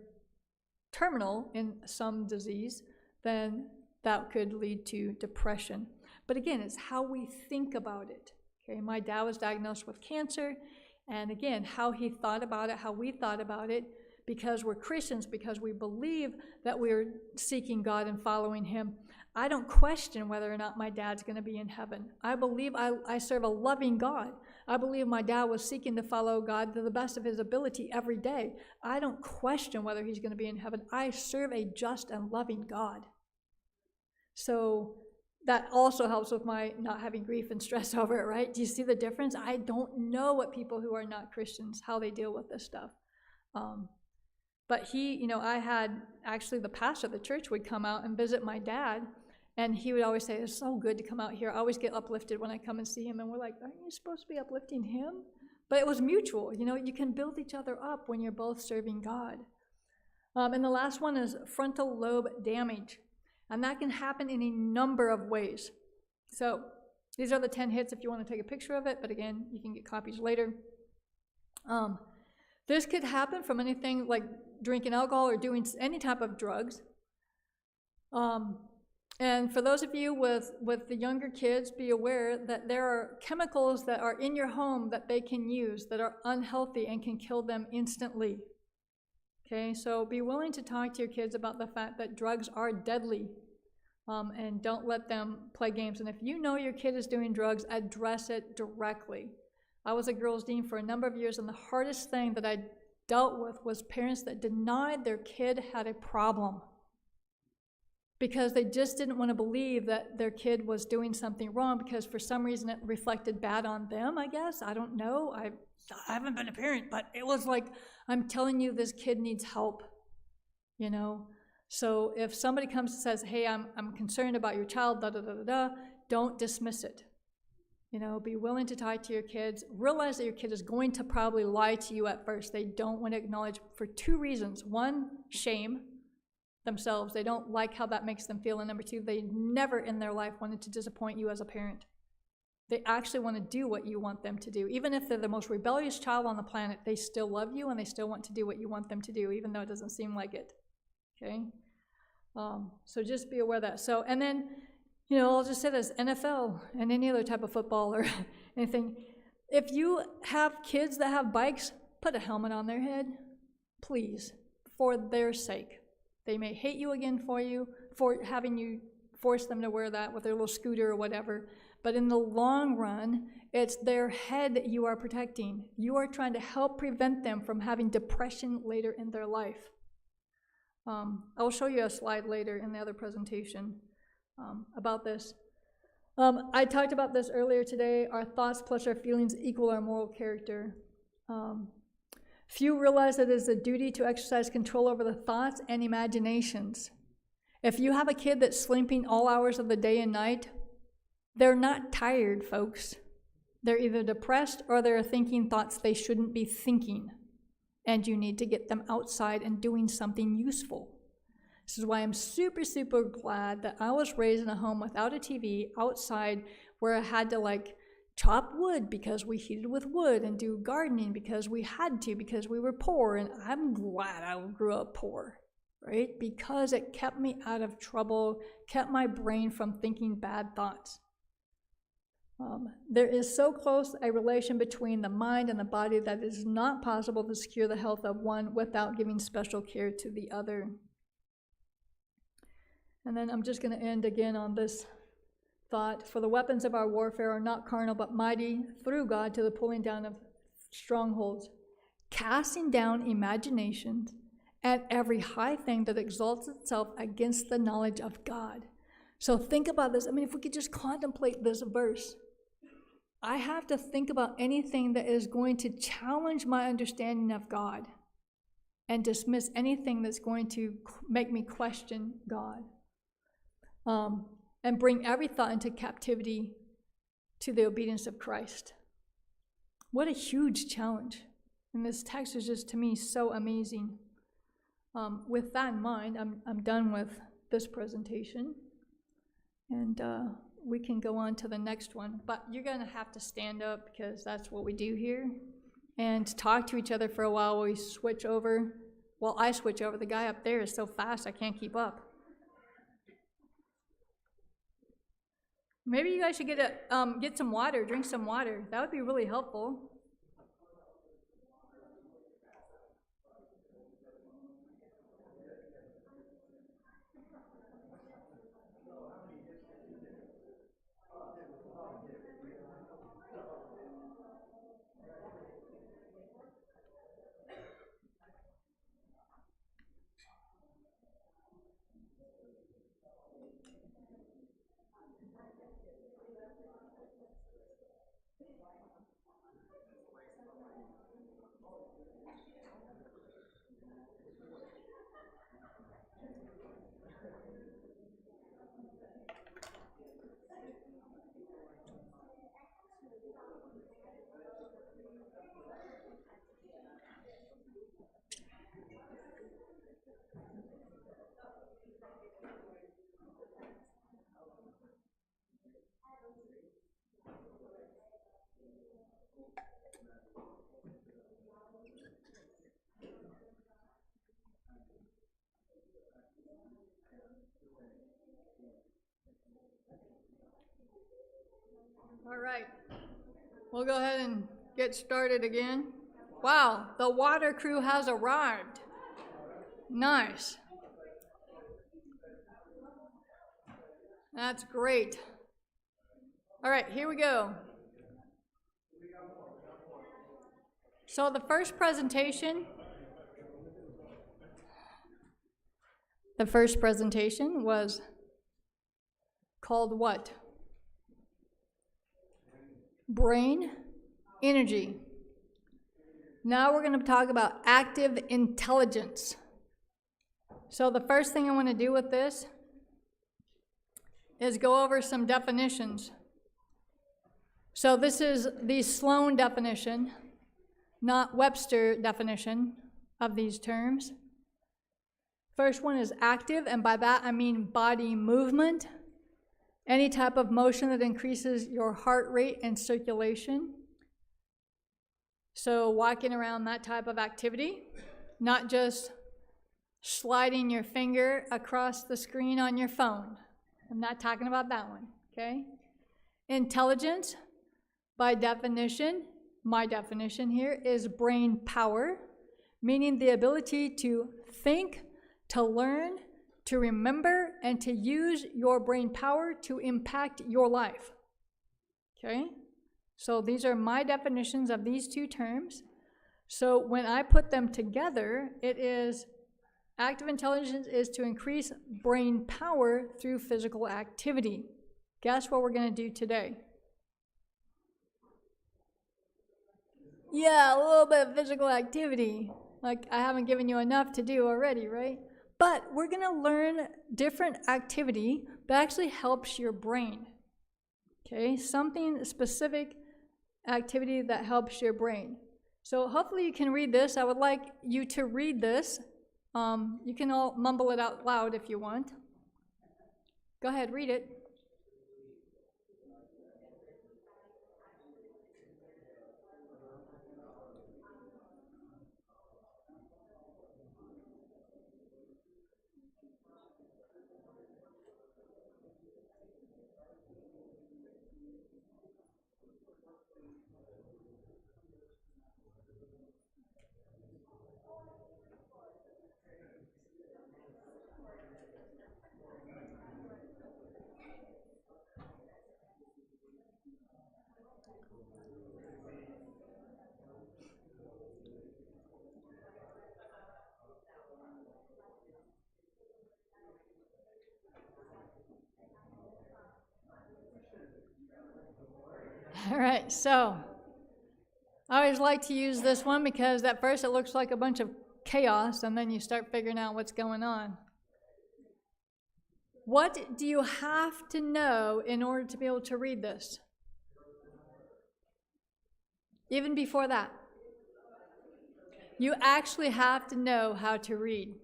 terminal in some disease, then that could lead to depression. But again, it's how we think about it. Okay, my dad was diagnosed with cancer, and again, how he thought about it, how we thought about it, because we're Christians, because we believe that we're seeking God and following him. I don't question whether or not my dad's going to be in heaven. I believe I serve a loving God. I believe my dad was seeking to follow God to the best of his ability every day. I don't question whether he's going to be in heaven. I serve a just and loving God. So that also helps with my not having grief and stress over it, right? Do you see the difference? I don't know what people who are not Christians, how they deal with this stuff. But I had actually the pastor of the church would come out and visit my dad. And he would always say, it's so good to come out here. I always get uplifted when I come and see him. And we're like, aren't you supposed to be uplifting him? But it was mutual. You can build each other up when you're both serving God. And the last one is frontal lobe damage. And that can happen in a number of ways. So these are the 10 hits if you want to take a picture of it. But again, you can get copies later. This could happen from anything like drinking alcohol or doing any type of drugs. And for those of you with the younger kids, be aware that there are chemicals that are in your home that they can use that are unhealthy and can kill them instantly. Okay, so be willing to talk to your kids about the fact that drugs are deadly, and don't let them play games. And if you know your kid is doing drugs, address it directly. I was a girls' dean for a number of years, and the hardest thing that I dealt with was parents that denied their kid had a problem, because they just didn't want to believe that their kid was doing something wrong, because for some reason it reflected bad on them, I guess. I don't know. I haven't been a parent, but it was like, I'm telling you, this kid needs help, So if somebody comes and says, hey, I'm concerned about your child, don't dismiss it. Be willing to talk to your kids. Realize that your kid is going to probably lie to you at first. They don't want to acknowledge for 2 reasons. 1, shame themselves. They don't like how that makes them feel. And number 2, they never in their life wanted to disappoint you as a parent. They actually want to do what you want them to do. Even if they're the most rebellious child on the planet, they still love you and they still want to do what you want them to do, even though it doesn't seem like it. Okay? So just be aware of that. So, and then I'll just say this, NFL and any other type of football or anything. If you have kids that have bikes, put a helmet on their head, please, for their sake. They may hate you again for having you force them to wear that with their little scooter or whatever, but in the long run, it's their head that you are protecting. You are trying to help prevent them from having depression later in their life. I'll show you a slide later in the other presentation about this. I talked about this earlier today. Our thoughts plus our feelings equal our moral character. Few realize that it is a duty to exercise control over the thoughts and imaginations. If you have a kid that's sleeping all hours of the day and night, they're not tired, folks. They're either depressed or they're thinking thoughts they shouldn't be thinking. And you need to get them outside and doing something useful. This is why I'm super, super glad that I was raised in a home without a TV outside where I had to chop wood because we heated with wood and do gardening because we had to, because we were poor. And I'm glad I grew up poor, right? Because it kept me out of trouble, kept my brain from thinking bad thoughts. There is so close a relation between the mind and the body that it is not possible to secure the health of one without giving special care to the other. And then I'm just going to end again on this thought. For the weapons of our warfare are not carnal, but mighty through God to the pulling down of strongholds, casting down imaginations and every high thing that exalts itself against the knowledge of God. So think about this. If we could just contemplate this verse. I have to think about anything that is going to challenge my understanding of God and dismiss anything that's going to make me question God. And bring every thought into captivity to the obedience of Christ. What a huge challenge. And this text is just, to me, so amazing. With that in mind, I'm done with this presentation. And we can go on to the next one. But you're going to have to stand up because that's what we do here. And talk to each other for a while while we switch over. Well, I switch over. The guy up there is so fast I can't keep up. Maybe you guys should get some water, drink some water. That would be really helpful. All right, we'll go ahead and get started again. Wow, the water crew has arrived. Nice. That's great. All right, here we go. So the first presentation was called what? Brain energy. Now we're going to talk about active intelligence. So the first thing I want to do with this is go over some definitions. So this is the Sloan definition, not Webster definition of these terms. First one is active, and by that I mean body movement. Any type of motion that increases your heart rate and circulation. So walking around, that type of activity, not just sliding your finger across the screen on your phone, I'm not talking about that one, okay? Intelligence, by definition, my definition here, is brain power, meaning the ability to think, to learn, to remember, and to use your brain power to impact your life. Okay? So these are my definitions of these two terms. So when I put them together, it is active intelligence is to increase brain power through physical activity. Guess what we're going to do today? Yeah, a little bit of physical activity. Like I haven't given you enough to do already, right? But we're going to learn different activity that actually helps your brain. Okay, something specific activity that helps your brain. So hopefully you can read this. I would like you to read this. You can all mumble it out loud if you want. Go ahead, read it. All right, so I always like to use this one because at first it looks like a bunch of chaos and then you start figuring out what's going on. What do you have to know in order to be able to read this? Even before that, you actually have to know how to read.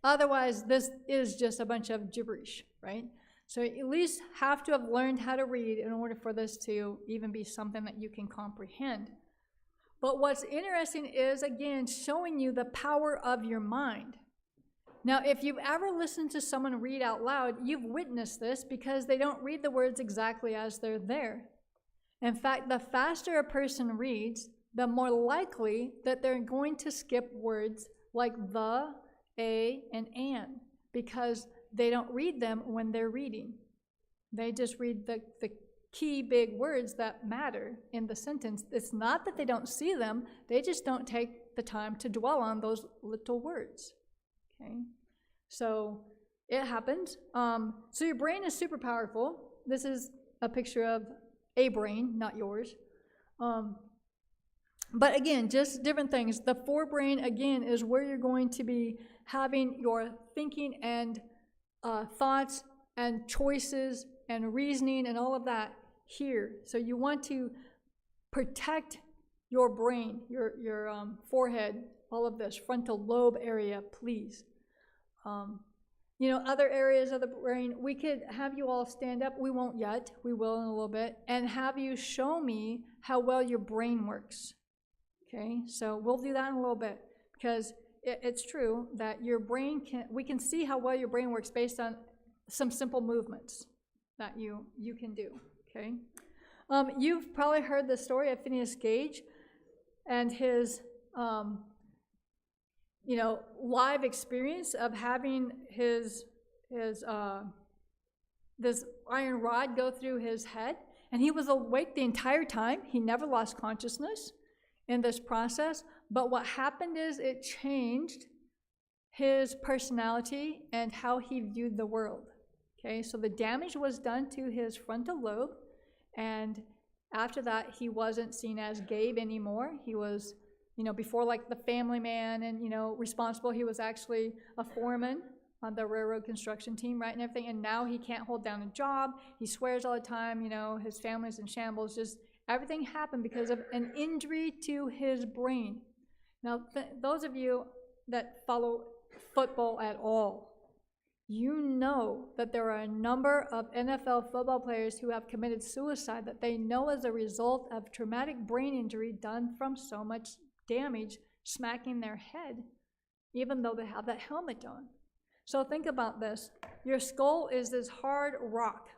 Otherwise, this is just a bunch of gibberish, right? So you at least have to have learned how to read in order for this to even be something that you can comprehend. But what's interesting is, again, showing you the power of your mind. Now, if you've ever listened to someone read out loud, you've witnessed this because they don't read the words exactly as they're there. In fact, the faster a person reads, the more likely that they're going to skip words like the, a, and an, because they don't read them when they're reading. They just read the key big words that matter in the sentence. It's not that they don't see them, they just don't take the time to dwell on those little words. Okay, so it happens. So your brain is super powerful. This is a picture of a brain, not yours. But again, just different things. The forebrain, again, is where you're going to be having your thinking and thoughts and choices and reasoning and all of that here. So you want to protect your brain, your forehead, all of this frontal lobe area, please. Other areas of the brain, we could have you all stand up. We won't yet. We will in a little bit. And have you show me how well your brain works. Okay, so we'll do that in a little bit because it's true that your brain we can see how well your brain works based on some simple movements that you can do, okay? You've probably heard the story of Phineas Gage and his, live experience of having his this iron rod go through his head, and he was awake the entire time. He never lost consciousness in this process, but what happened is it changed his personality and how he viewed the world. Okay, so the damage was done to his frontal lobe, and after that, he wasn't seen as Gabe anymore. He was, before like the family man and, responsible. He was actually a foreman on the railroad construction team, right, and everything, and now he can't hold down a job. He swears all the time, his family's in shambles. Just everything happened because of an injury to his brain. Now, those of you that follow football at all, you know that there are a number of NFL football players who have committed suicide that they know as a result of traumatic brain injury done from so much damage smacking their head, even though they have that helmet on. So think about this. Your skull is this hard rock,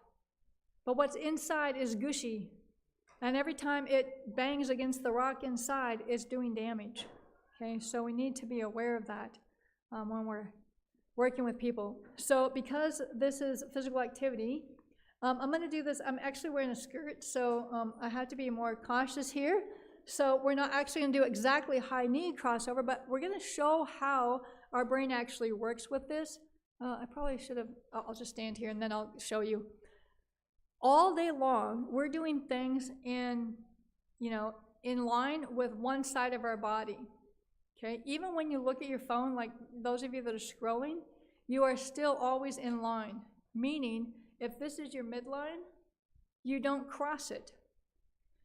but what's inside is gushy. And every time it bangs against the rock inside, it's doing damage. Okay, so we need to be aware of that when we're working with people. So because this is physical activity, I'm going to do this. I'm actually wearing a skirt, so I have to be more cautious here. So we're not actually going to do exactly high knee crossover, but we're going to show how our brain actually works with this. I probably should have, I'll just stand here and then I'll show you. All day long, we're doing things in line with one side of our body. Okay, even when you look at your phone, like those of you that are scrolling, you are still always in line. Meaning, if this is your midline, you don't cross it.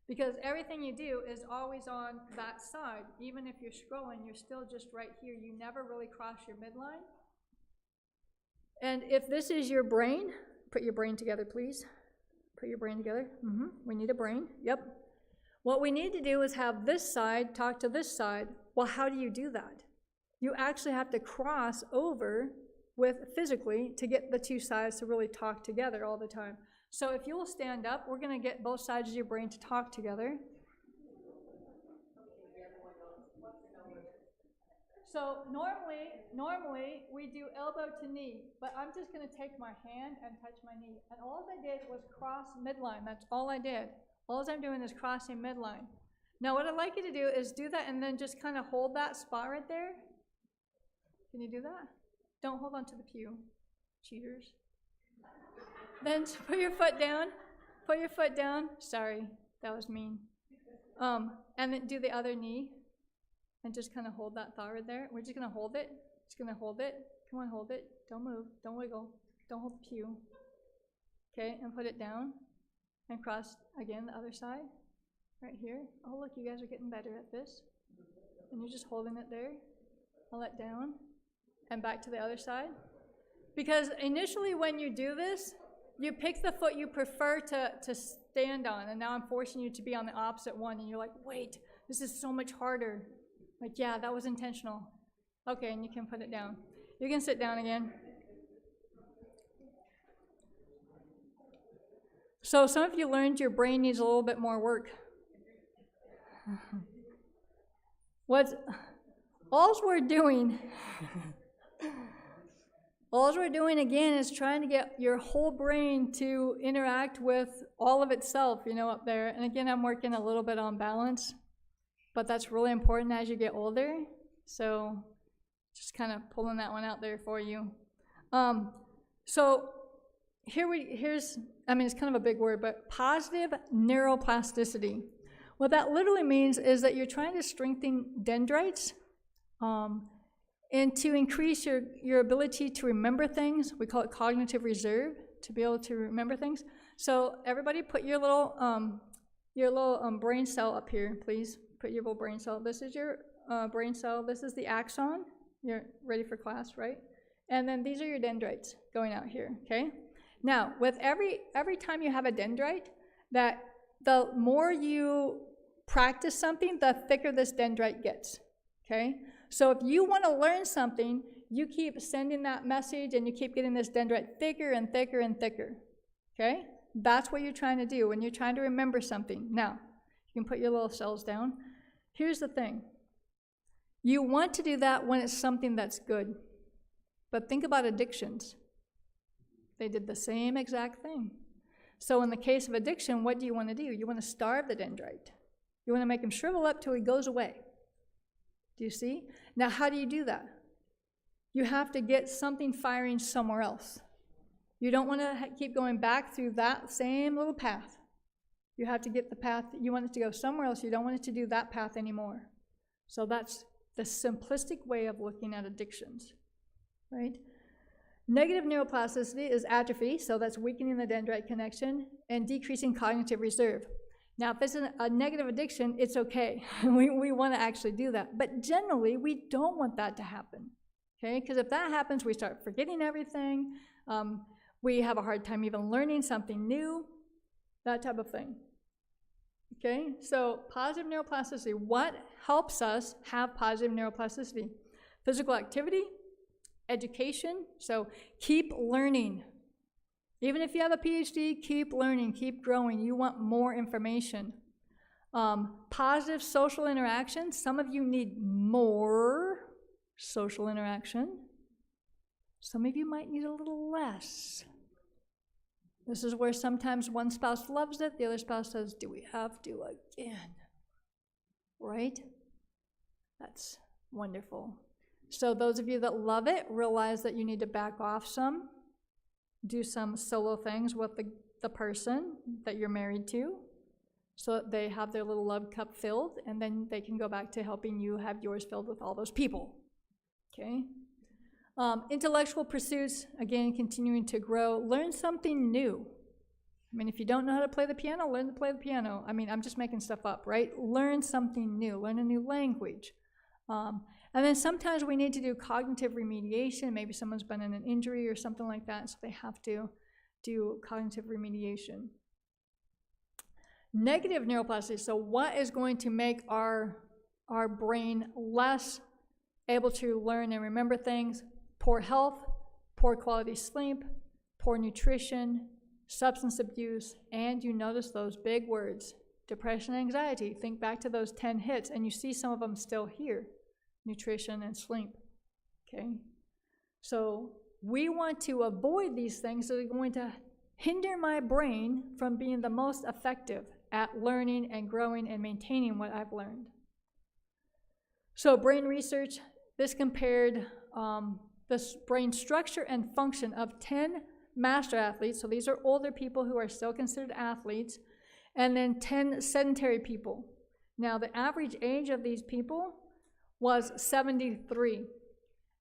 Because everything you do is always on that side. Even if you're scrolling, you're still just right here. You never really cross your midline. And if this is your brain, put your brain together, please. Put your brain together. We need a brain. Yep. What we need to do is have this side talk to this side. Well, how do you do that? You actually have to cross over with physically to get the two sides to really talk together all the time. So if you'll stand up, we're going to get both sides of your brain to talk together. So normally we do elbow to knee, but I'm just going to take my hand and touch my knee. And all I did was cross midline. That's all I did. All I'm doing is crossing midline. Now what I'd like you to do is do that and then just kind of hold that spot right there. Can you do that? Don't hold on to the pew, cheaters. Then put your foot down. Put your foot down. Sorry, that was mean. And then do the other knee. And just kind of hold that thigh right there. We're just going to hold it. Just going to hold it. Come on, hold it. Don't move. Don't wiggle. Don't hold the pew. Okay, and put it down. And cross again the other side. Right here. Oh, look, you guys are getting better at this. And you're just holding it there. Hold it down. And back to the other side. Because initially when you do this, you pick the foot you prefer to stand on. And now I'm forcing you to be on the opposite one. And you're like, wait, this is so much harder. Like, yeah, that was intentional. Okay, and you can put it down. You can sit down again. So some of you learned your brain needs a little bit more work. All we're doing again is trying to get your whole brain to interact with all of itself, up there. And again, I'm working a little bit on balance. But that's really important as you get older. So just kind of pulling that one out there for you. So here's, it's kind of a big word, but positive neuroplasticity. What that literally means is that you're trying to strengthen dendrites and to increase your ability to remember things. We call it cognitive reserve, to be able to remember things. So everybody put your little brain cell up here, please. Put your little brain cell. This is your brain cell. This is the axon. You're ready for class, right? And then these are your dendrites going out here, okay? Now, with every time you have a dendrite, that the more you practice something, the thicker this dendrite gets, okay? So if you want to learn something, you keep sending that message and you keep getting this dendrite thicker and thicker and thicker, okay? That's what you're trying to do when you're trying to remember something. Now, you can put your little cells down. Here's the thing. You want to do that when it's something that's good. But think about addictions. They did the same exact thing. So in the case of addiction, what do you want to do? You want to starve the dendrite. You want to make him shrivel up till he goes away. Do you see? Now, how do you do that? You have to get something firing somewhere else. You don't want to keep going back through that same little path. You have to get the path, you want it to go somewhere else. You don't want it to do that path anymore. So that's the simplistic way of looking at addictions, right? Negative neuroplasticity is atrophy, so that's weakening the dendrite connection and decreasing cognitive reserve. Now, if it's a negative addiction, it's okay. we want to actually do that. But generally, we don't want that to happen, okay? Because if that happens, we start forgetting everything. We have a hard time even learning something new, that type of thing. Okay, so positive neuroplasticity. What helps us have positive neuroplasticity? Physical activity, education. So keep learning. Even if you have a PhD, keep learning, keep growing. You want more information. Positive social interaction. Some of you need more social interaction. Some of you might need a little less. This is where sometimes one spouse loves it, the other spouse says, do we have to again? Right? That's wonderful. So those of you that love it, realize that you need to back off some. Do some solo things with the person that you're married to so that they have their little love cup filled, and then they can go back to helping you have yours filled with all those people. Okay? Intellectual pursuits, again, continuing to grow. Learn something new. I mean, if you don't know how to play the piano, learn to play the piano. I mean, I'm just making stuff up, right? Learn something new. Learn a new language. And then sometimes we need to do cognitive remediation. Maybe someone's been in an injury or something like that, so they have to do cognitive remediation. Negative neuroplasticity. So what is going to make our brain less able to learn and remember things? Poor health, poor quality sleep, poor nutrition, substance abuse, and you notice those big words, depression, anxiety. Think back to those 10 hits, and you see some of them still here. Nutrition and sleep, okay? So we want to avoid these things that are going to hinder my brain from being the most effective at learning and growing and maintaining what I've learned. So brain research, this compared this brain structure and function of 10 master athletes, so these are older people who are still considered athletes, and then 10 sedentary people. Now the average age of these people was 73.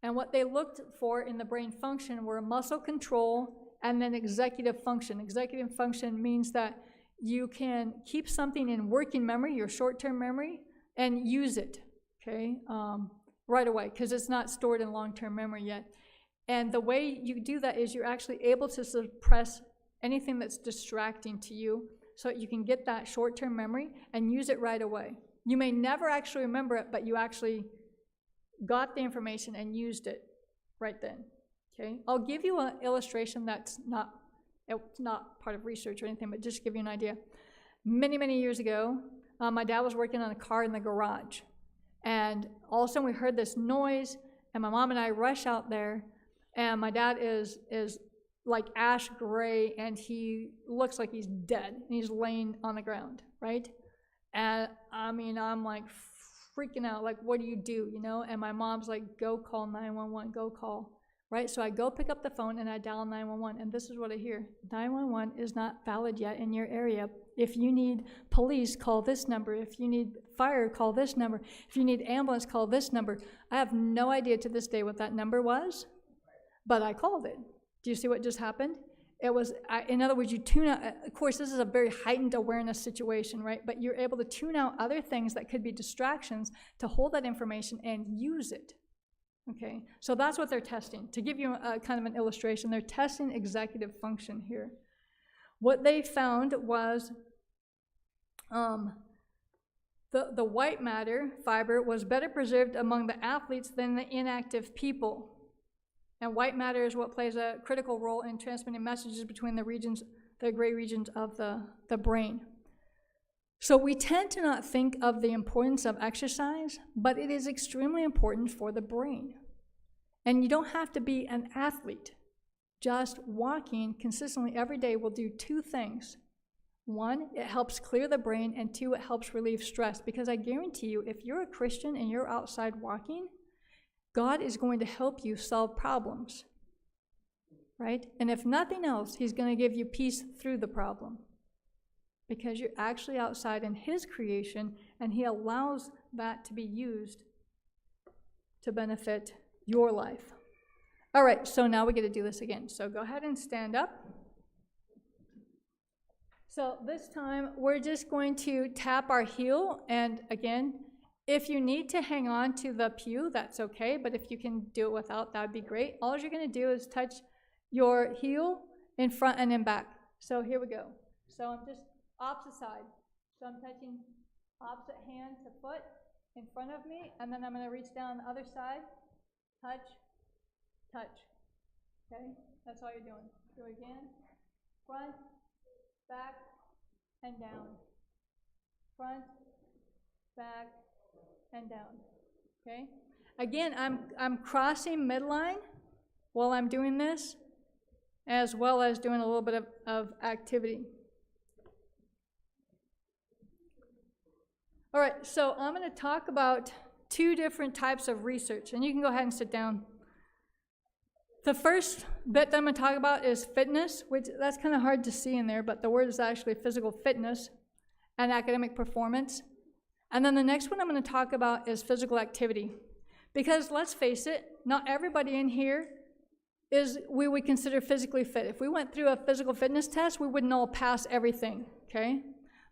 And what they looked for in the brain function were muscle control and then executive function. Executive function means that you can keep something in working memory, your short-term memory, and use it, okay, right away, because it's not stored in long-term memory yet. And the way you do that is you're actually able to suppress anything that's distracting to you so that you can get that short-term memory and use it right away. You may never actually remember it, but you actually got the information and used it right then, okay? I'll give you an illustration it's not part of research or anything, but just to give you an idea. Many, many years ago, my dad was working on a car in the garage, and all of a sudden we heard this noise, and my mom and I rush out there, and my dad is like ash gray, and he looks like he's dead, and he's laying on the ground, right? And I mean, I'm like freaking out, like, what do you do, you know? And my mom's like, go call 911, go call, right? So I go pick up the phone and I dial 911, and this is what I hear. 911 is not valid yet in your area. If you need police, call this number. If you need fire, call this number. If you need ambulance, call this number. I have no idea to this day what that number was, but I called it. Do you see what just happened? It was, in other words, you tune out. Of course, this is a very heightened awareness situation, right? But you're able to tune out other things that could be distractions to hold that information and use it, okay? So that's what they're testing. To give you a kind of an illustration, they're testing executive function here. What they found was the white matter fiber was better preserved among the athletes than the inactive people. And white matter is what plays a critical role in transmitting messages between the regions, the gray regions of the brain. So we tend to not think of the importance of exercise, but it is extremely important for the brain. And you don't have to be an athlete. Just walking consistently every day will do two things. One, it helps clear the brain, and two, it helps relieve stress. Because I guarantee you, if you're a Christian and you're outside walking, God is going to help you solve problems, right? And if nothing else, he's going to give you peace through the problem because you're actually outside in his creation, and he allows that to be used to benefit your life. All right, so now we get to do this again. So go ahead and stand up. So this time, we're just going to tap our heel, and again, if you need to hang on to the pew, that's okay, but if you can do it without, that would be great. All you're going to do is touch your heel in front and in back. So here we go. So I'm just opposite side. So I'm touching opposite hand to foot in front of me, and then I'm going to reach down the other side, touch, touch. Okay? That's all you're doing. Do it again. Front, back, and down. Front, back, and down. Okay? Again, I'm crossing midline while I'm doing this, as well as doing a little bit of activity. All right, so I'm going to talk about two different types of research, and you can go ahead and sit down. The first bit that I'm going to talk about is fitness, which that's kind of hard to see in there, but the word is actually physical fitness and academic performance. And then the next one I'm going to talk about is physical activity. Because let's face it, not everybody in here is we would consider physically fit. If we went through a physical fitness test, we wouldn't all pass everything, okay?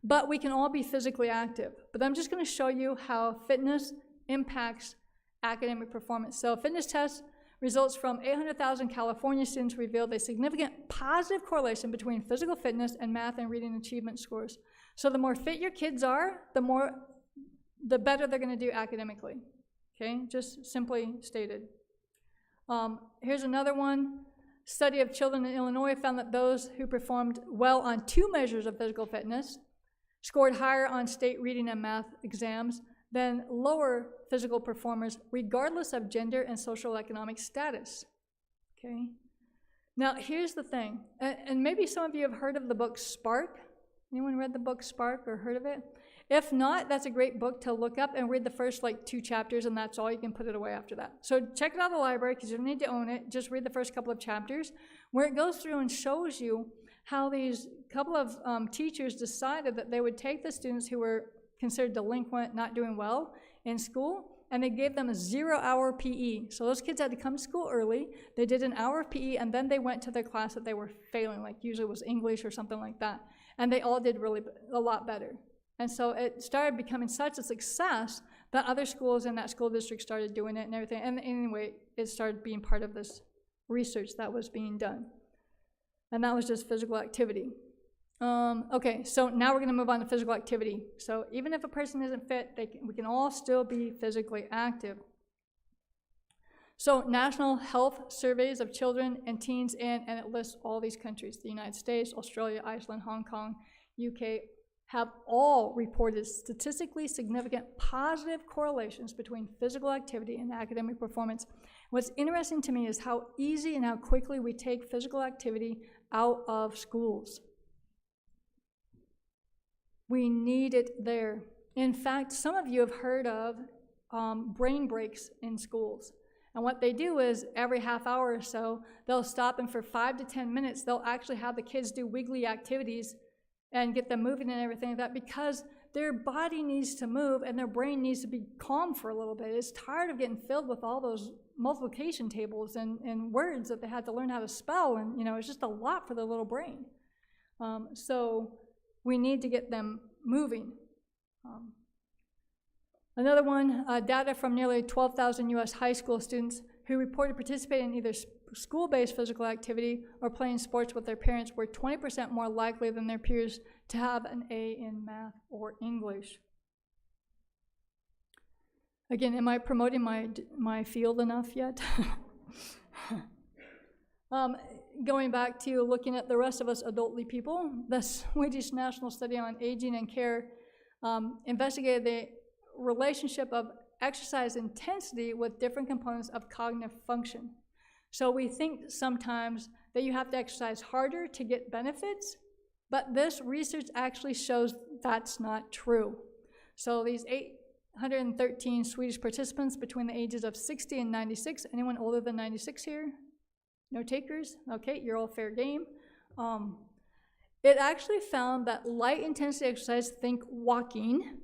But we can all be physically active. But I'm just going to show you how fitness impacts academic performance. So fitness test results from 800,000 California students revealed a significant positive correlation between physical fitness and math and reading achievement scores. So the more fit your kids are, the better they're going to do academically. Okay, just simply stated. Here's another one. Study of children in Illinois found that those who performed well on 2 measures of physical fitness scored higher on state reading and math exams than lower physical performers, regardless of gender and social economic status. Okay. Now, here's the thing, and maybe some of you have heard of the book Spark. Anyone read the book Spark or heard of it? If not, that's a great book to look up and read the first 2 chapters, and that's all. You can put it away after that. So check it out at the library because you don't need to own it. Just read the first couple of chapters where it goes through and shows you how these couple of teachers decided that they would take the students who were considered delinquent, not doing well in school, and they gave them a 0-hour PE. So those kids had to come to school early. They did an hour of PE, and then they went to their class that they were failing, like usually it was English or something like that. And they all did really a lot better. And so it started becoming such a success that other schools in that school district started doing it and everything. And anyway, it started being part of this research that was being done. And that was just physical activity. Okay, so now we're going to move on to physical activity. So even if a person isn't fit, we can all still be physically active. So national health surveys of children and teens and it lists all these countries. The United States, Australia, Iceland, Hong Kong, UK, have all reported statistically significant positive correlations between physical activity and academic performance. What's interesting to me is how easy and how quickly we take physical activity out of schools. We need it there. In fact, some of you have heard of brain breaks in schools. And what they do is every half hour or so, they'll stop and for 5 to 10 minutes, they'll actually have the kids do wiggly activities and get them moving and everything like that because their body needs to move and their brain needs to be calm for a little bit. It's tired of getting filled with all those multiplication tables and words that they had to learn how to spell, and it's just a lot for their little brain. So we need to get them moving. Another one, data from nearly 12,000 U.S. high school students who reported participating in either school-based physical activity or playing sports with their parents were 20% more likely than their peers to have an A in math or English. Again, am I promoting my field enough yet? Going back to looking at the rest of us adultly people, the Swedish National Study on Aging and Care investigated the relationship of exercise intensity with different components of cognitive function. So we think sometimes that you have to exercise harder to get benefits, but this research actually shows that's not true. So these 813 Swedish participants between the ages of 60 and 96, anyone older than 96 here? No takers? Okay, you're all fair game. It actually found that light intensity exercise, think walking,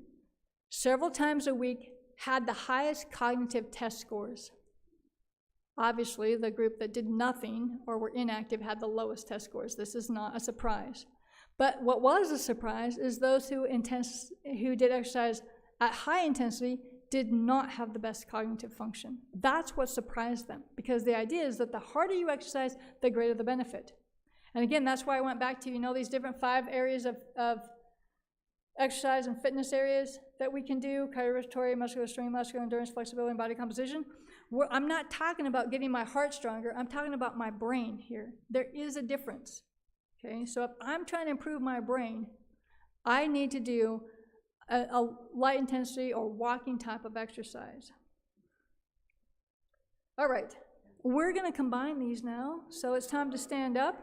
several times a week had the highest cognitive test scores. Obviously, the group that did nothing or were inactive had the lowest test scores. This is not a surprise. But what was a surprise is those who did exercise at high intensity did not have the best cognitive function. That's what surprised them, because the idea is that the harder you exercise, the greater the benefit. And again, that's why I went back to, these different 5 areas of exercise and fitness areas that we can do: cardiorespiratory, muscular strength, muscular endurance, flexibility, and body composition. I'm not talking about getting my heart stronger. I'm talking about my brain here. There is a difference. Okay, so if I'm trying to improve my brain, I need to do a light intensity or walking type of exercise. All right, we're going to combine these now. So it's time to stand up.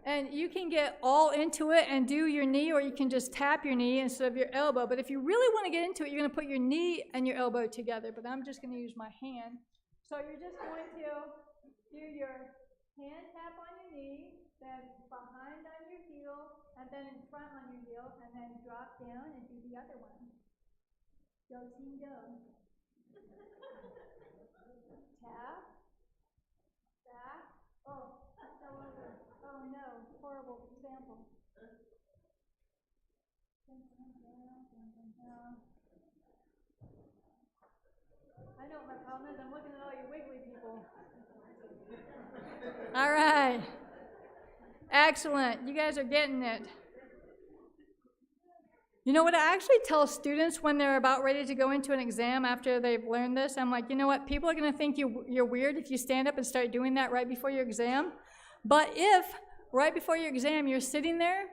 And you can get all into it and do your knee, or you can just tap your knee instead of your elbow. But if you really want to get into it, you're going to put your knee and your elbow together. But I'm just going to use my hand. So you're just going to do your hand tap on your knee, then behind on your heel, and then in front on your heel, and then drop down and do the other one. Go team go. Tap. Back. Oh, I fell over. Oh no, horrible example. I know what my problem is. I'm looking at all you wiggly people. All right. Excellent. You guys are getting it. You know what I actually tell students when they're about ready to go into an exam after they've learned this? I'm like, you know what? People are going to think you're weird if you stand up and start doing that right before your exam. But if right before your exam you're sitting there,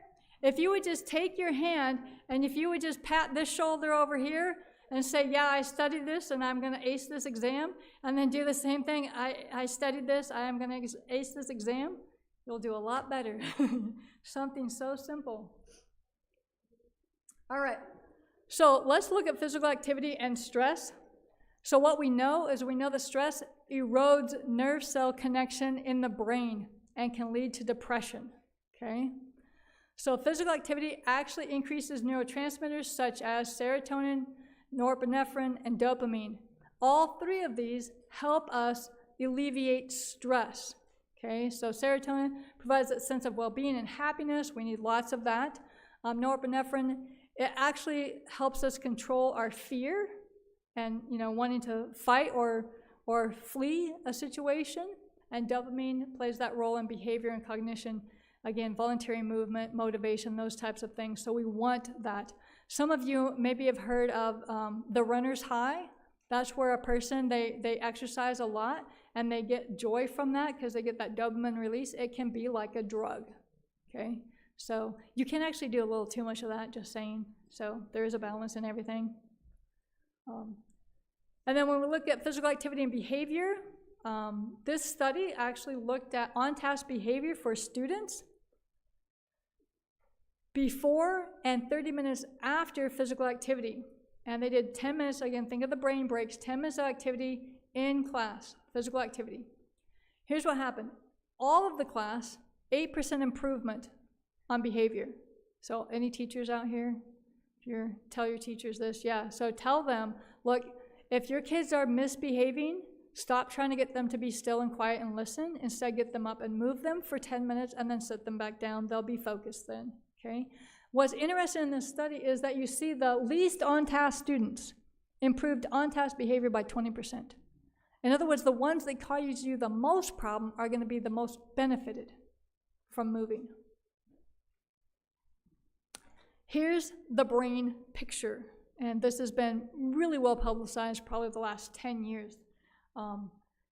if you would just take your hand and if you would just pat this shoulder over here and say, yeah, I studied this and I'm going to ace this exam, and then do the same thing, I studied this, I am going to ace this exam, you'll do a lot better. Something so simple. All right, so let's look at physical activity and stress. So what we know is that stress erodes nerve cell connection in the brain and can lead to depression, okay? So physical activity actually increases neurotransmitters such as serotonin, norepinephrine, and dopamine. All three of these help us alleviate stress, okay? So serotonin provides that sense of well-being and happiness. We need lots of that. Norepinephrine, it actually helps us control our fear and, wanting to fight or flee a situation. And dopamine plays that role in behavior and cognition. Again, voluntary movement, motivation, those types of things. So we want that. Some of you maybe have heard of the runner's high. That's where a person, they exercise a lot and they get joy from that because they get that dopamine release. It can be like a drug, okay? So you can actually do a little too much of that, just saying. So there is a balance in everything. And then when we look at physical activity and behavior, this study actually looked at on-task behavior for students before and 30 minutes after physical activity. And they did 10 minutes, again, think of the brain breaks, 10 minutes of activity in class, physical activity. Here's what happened. All of the class, 8% improvement on behavior. So any teachers out here? Tell your teachers this, yeah. So tell them, look, if your kids are misbehaving, stop trying to get them to be still and quiet and listen. Instead, get them up and move them for 10 minutes and then sit them back down. They'll be focused then, okay? What's interesting in this study is that you see the least on-task students improved on-task behavior by 20%. In other words, the ones that cause you the most problem are going to be the most benefited from moving. Here's the brain picture, and this has been really well publicized probably the last 10 years.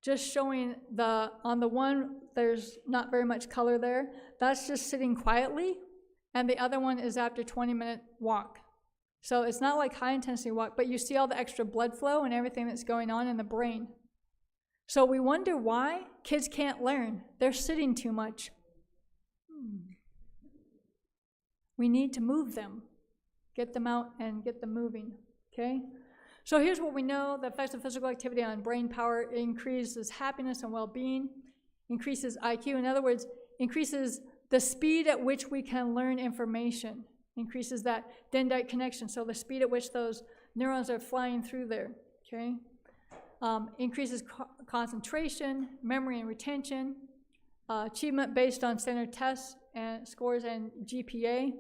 Just showing on the one, there's not very much color there. That's just sitting quietly, and the other one is after 20-minute walk. So it's not like high-intensity walk, but you see all the extra blood flow and everything that's going on in the brain. So we wonder why kids can't learn. They're sitting too much. We need to move them, get them out and get them moving, okay? So here's what we know. The effects of physical activity on brain power increases happiness and well-being, increases IQ. In other words, increases the speed at which we can learn information, increases that dendrite connection, so the speed at which those neurons are flying through there, okay? Increases concentration, memory and retention, achievement based on standard tests and scores and GPA,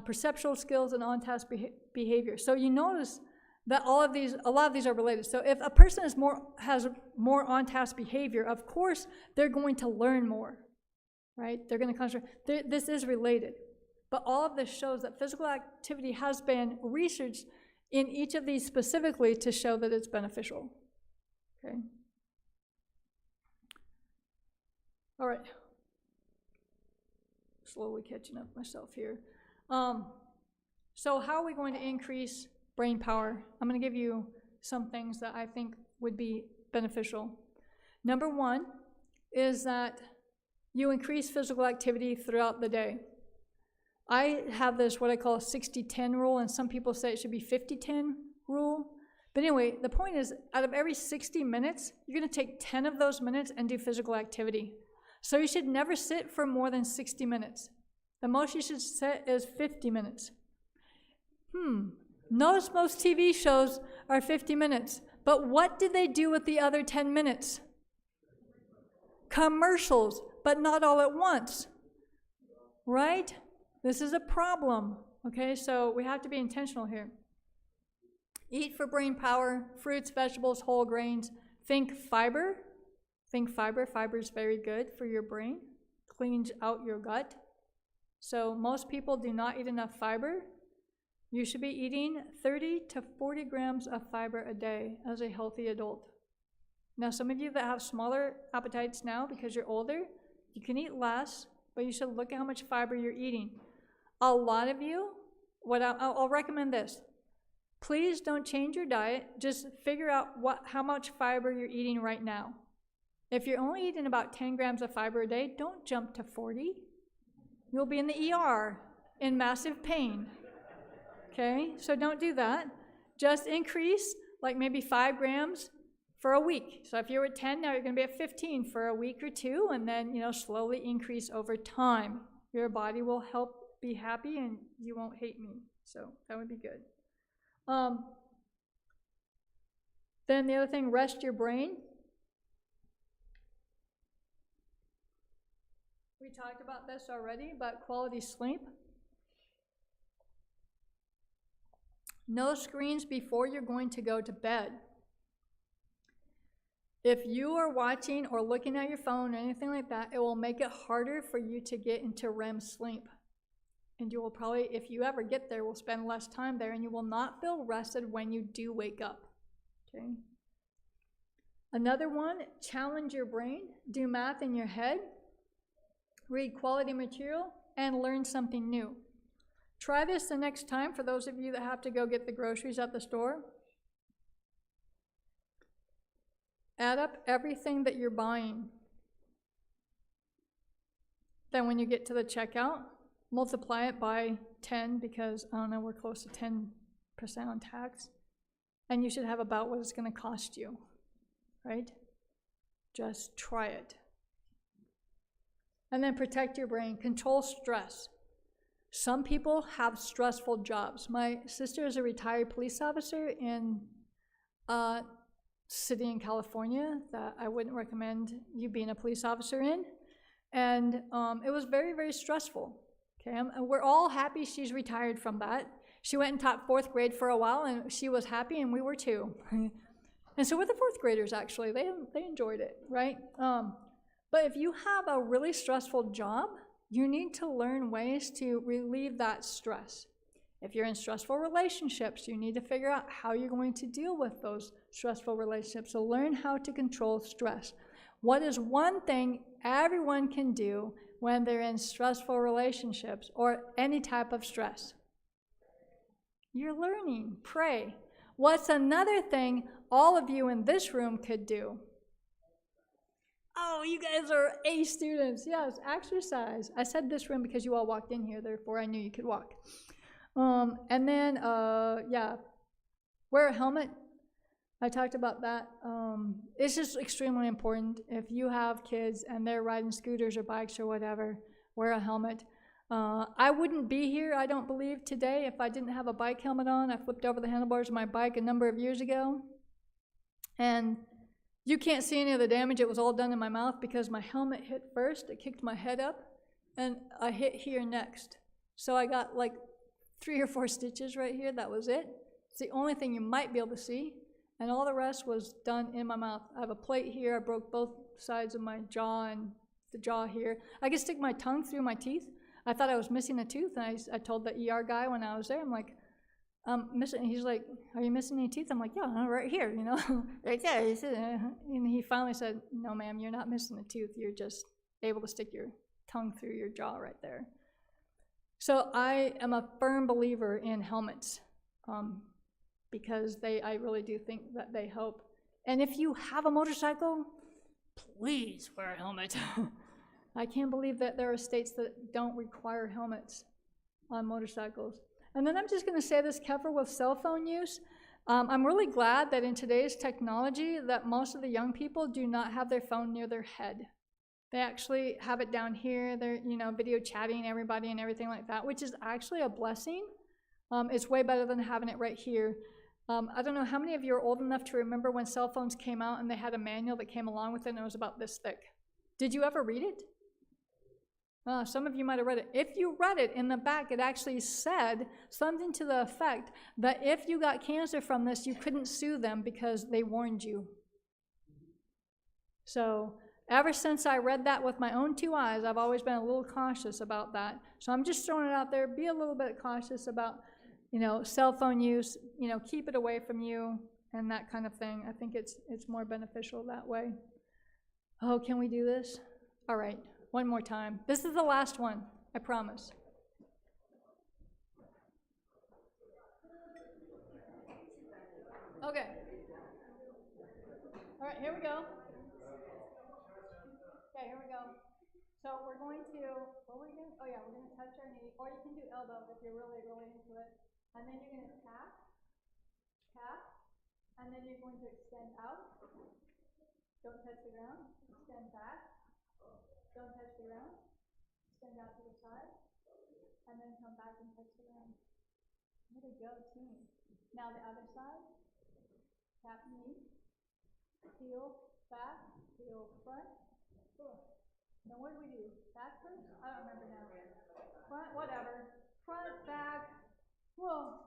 perceptual skills and on-task behavior. So you notice that a lot of these are related. So if a person has more on-task behavior, of course they're going to learn more, right? They're going to concentrate. This is related. But all of this shows that physical activity has been researched in each of these specifically to show that it's beneficial, okay? All right. Slowly catching up myself here. So how are we going to increase brain power? I'm going to give you some things that I think would be beneficial. Number one is that you increase physical activity throughout the day. I have this, what I call a 60-10 rule, and some people say it should be 50-10 rule. But anyway, the point is, out of every 60 minutes, you're going to take 10 of those minutes and do physical activity. So you should never sit for more than 60 minutes. The most you should sit is 50 minutes. Notice most TV shows are 50 minutes. But what did they do with the other 10 minutes? Commercials, but not all at once. Right? This is a problem. Okay, so we have to be intentional here. Eat for brain power, fruits, vegetables, whole grains. Think fiber. Think fiber. Fiber is very good for your brain. Cleans out your gut. So most people do not eat enough fiber. You should be eating 30 to 40 grams of fiber a day as a healthy adult. Now, some of you that have smaller appetites now because you're older, you can eat less, but you should look at how much fiber you're eating. A lot of you, I'll recommend this. Please don't change your diet. Just figure out how much fiber you're eating right now. If you're only eating about 10 grams of fiber a day, don't jump to 40. You'll be in the ER in massive pain. Okay, so don't do that. Just increase like maybe 5 grams for a week. So if you were at 10, now you're going to be at 15 for a week or two, and then, slowly increase over time. Your body will help be happy, and you won't hate me. So that would be good. Then the other thing, rest your brain. We talked about this already, but quality sleep. No screens before you're going to go to bed. If you are watching or looking at your phone or anything like that, it will make it harder for you to get into REM sleep. And you will probably, if you ever get there, will spend less time there, and you will not feel rested when you do wake up. Okay. Another one, challenge your brain. Do math in your head. Read quality material and learn something new. Try this the next time for those of you that have to go get the groceries at the store. Add up everything that you're buying. Then when you get to the checkout, multiply it by 10 because, I don't know, we're close to 10% on tax. And you should have about what it's going to cost you, right? Just try it. And then protect your brain. Control stress. Some people have stressful jobs. My sister is a retired police officer in a city in California that I wouldn't recommend you being a police officer in. And it was very, very stressful. Okay, and we're all happy she's retired from that. She went and taught 4th grade for a while, and she was happy, and we were too. And so were the 4th graders, actually. They enjoyed it, right? But if you have a really stressful job, you need to learn ways to relieve that stress. If you're in stressful relationships, you need to figure out how you're going to deal with those stressful relationships. So learn how to control stress. What is one thing everyone can do when they're in stressful relationships or any type of stress? You're learning. Pray. What's another thing all of you in this room could do? Oh, you guys are A students. Yes, exercise. I said this room because you all walked in here, therefore I knew you could walk. And then, wear a helmet. I talked about that. It's just extremely important. If you have kids and they're riding scooters or bikes or whatever, wear a helmet. I wouldn't be here, I don't believe, today if I didn't have a bike helmet on. I flipped over the handlebars of my bike a number of years ago. And you can't see any of the damage. It was all done in my mouth because my helmet hit first. It kicked my head up, and I hit here next. So I got like 3 or 4 stitches right here. That was it. It's the only thing you might be able to see. And all the rest was done in my mouth. I have a plate here. I broke both sides of my jaw and the jaw here. I could stick my tongue through my teeth. I thought I was missing a tooth, and I told the ER guy when I was there, I'm like, missing. He's like, are you missing any teeth? I'm like, yeah, right here, right there. And he finally said, no, ma'am, you're not missing a tooth. You're just able to stick your tongue through your jaw right there. So I am a firm believer in helmets because I really do think that they help. And if you have a motorcycle, please wear a helmet. I can't believe that there are states that don't require helmets on motorcycles. And then I'm just going to say this, careful with cell phone use. I'm really glad that in today's technology that most of the young people do not have their phone near their head. They actually have it down here. They're, video chatting everybody and everything like that, which is actually a blessing. It's way better than having it right here. I don't know how many of you are old enough to remember when cell phones came out and they had a manual that came along with it and it was about this thick. Did you ever read it? Some of you might have read it. If you read it, in the back it actually said something to the effect that if you got cancer from this, you couldn't sue them because they warned you. So ever since I read that with my own 2 eyes, I've always been a little cautious about that. So I'm just throwing it out there. Be a little bit cautious about, cell phone use. Keep it away from you and that kind of thing. I think it's more beneficial that way. Oh, can we do this? All right, one more time. This is the last one, I promise. Okay. All right, here we go. Okay, here we go. So we're going to, what were we doing? Oh yeah, we're going to touch our knee, or you can do elbow if you're really, really into it. And then you're going to tap, and then you're going to extend out. Don't touch the ground. Extend back. Don't touch the ground. Extend out to the side. And then come back and touch the ground. Way to go, team. Now the other side. Tap knee. Heel back. Heel front. Now what do we do? Back first? I don't remember now. Front, whatever. Front, back. Whoa.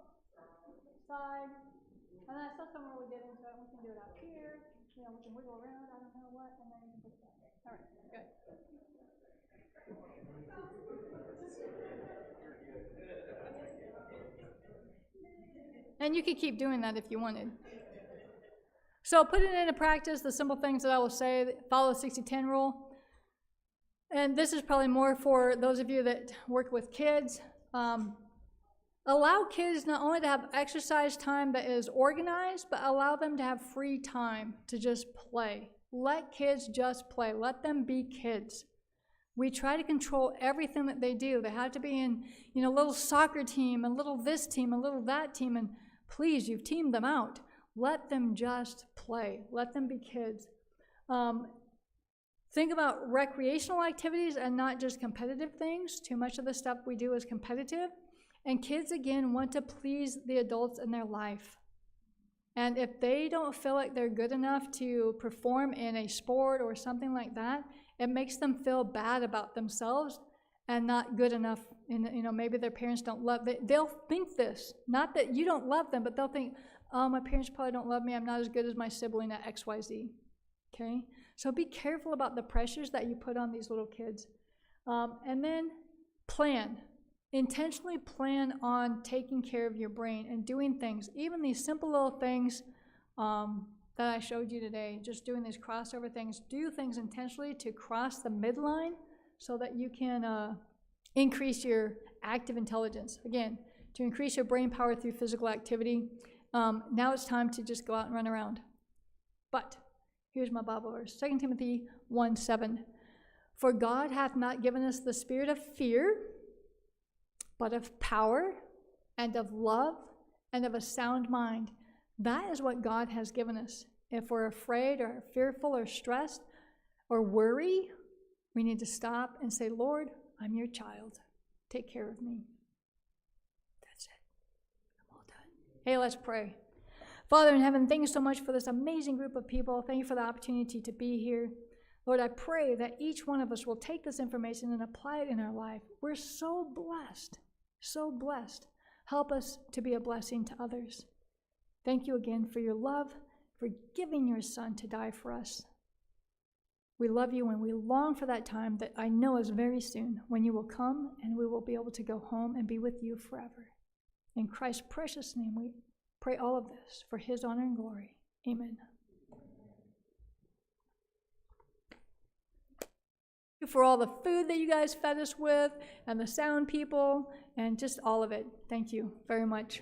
Side. And then I saw someone really get into it. We can do it out here. We can wiggle around. I don't know what. And then you can put it back. All right, good. And you could keep doing that if you wanted. So put it into practice, the simple things that I will say, follow the 60-10 rule. And this is probably more for those of you that work with kids. Allow kids not only to have exercise time that is organized, but allow them to have free time to just play. Let kids just play. Let them be kids. We try to control everything that they do. They have to be in, a little soccer team, a little this team, a little that team, and please, you've teamed them out. Let them just play. Let them be kids. Think about recreational activities and not just competitive things. Too much of the stuff we do is competitive. And kids, again, want to please the adults in their life. And if they don't feel like they're good enough to perform in a sport or something like that, it makes them feel bad about themselves and not good enough. And, maybe their parents don't love them. They'll think this. Not that you don't love them, but they'll think, oh, my parents probably don't love me. I'm not as good as my sibling at XYZ. Okay? So be careful about the pressures that you put on these little kids. And then plan. Intentionally plan on taking care of your brain and doing things, even these simple little things that I showed you today, just doing these crossover things. Do things intentionally to cross the midline so that you can increase your active intelligence. Again, to increase your brain power through physical activity. Now it's time to just go out and run around. But here's my Bible verse, 2 Timothy 1:7. For God hath not given us the spirit of fear, but of power and of love and of a sound mind. That is what God has given us. If we're afraid or fearful or stressed or worry, we need to stop and say, Lord, I'm your child. Take care of me. That's it. I'm all done. Hey, let's pray. Father in heaven, thank you so much for this amazing group of people. Thank you for the opportunity to be here. Lord, I pray that each one of us will take this information and apply it in our life. We're so blessed. So blessed. Help us to be a blessing to others. Thank you again for your love, for giving your Son to die for us. We love you and we long for that time that I know is very soon when you will come and we will be able to go home and be with you forever. In Christ's precious name, we pray all of this for his honor and glory. Amen. you for all the food that you guys fed us with, and the sound people, and just all of it. Thank you very much.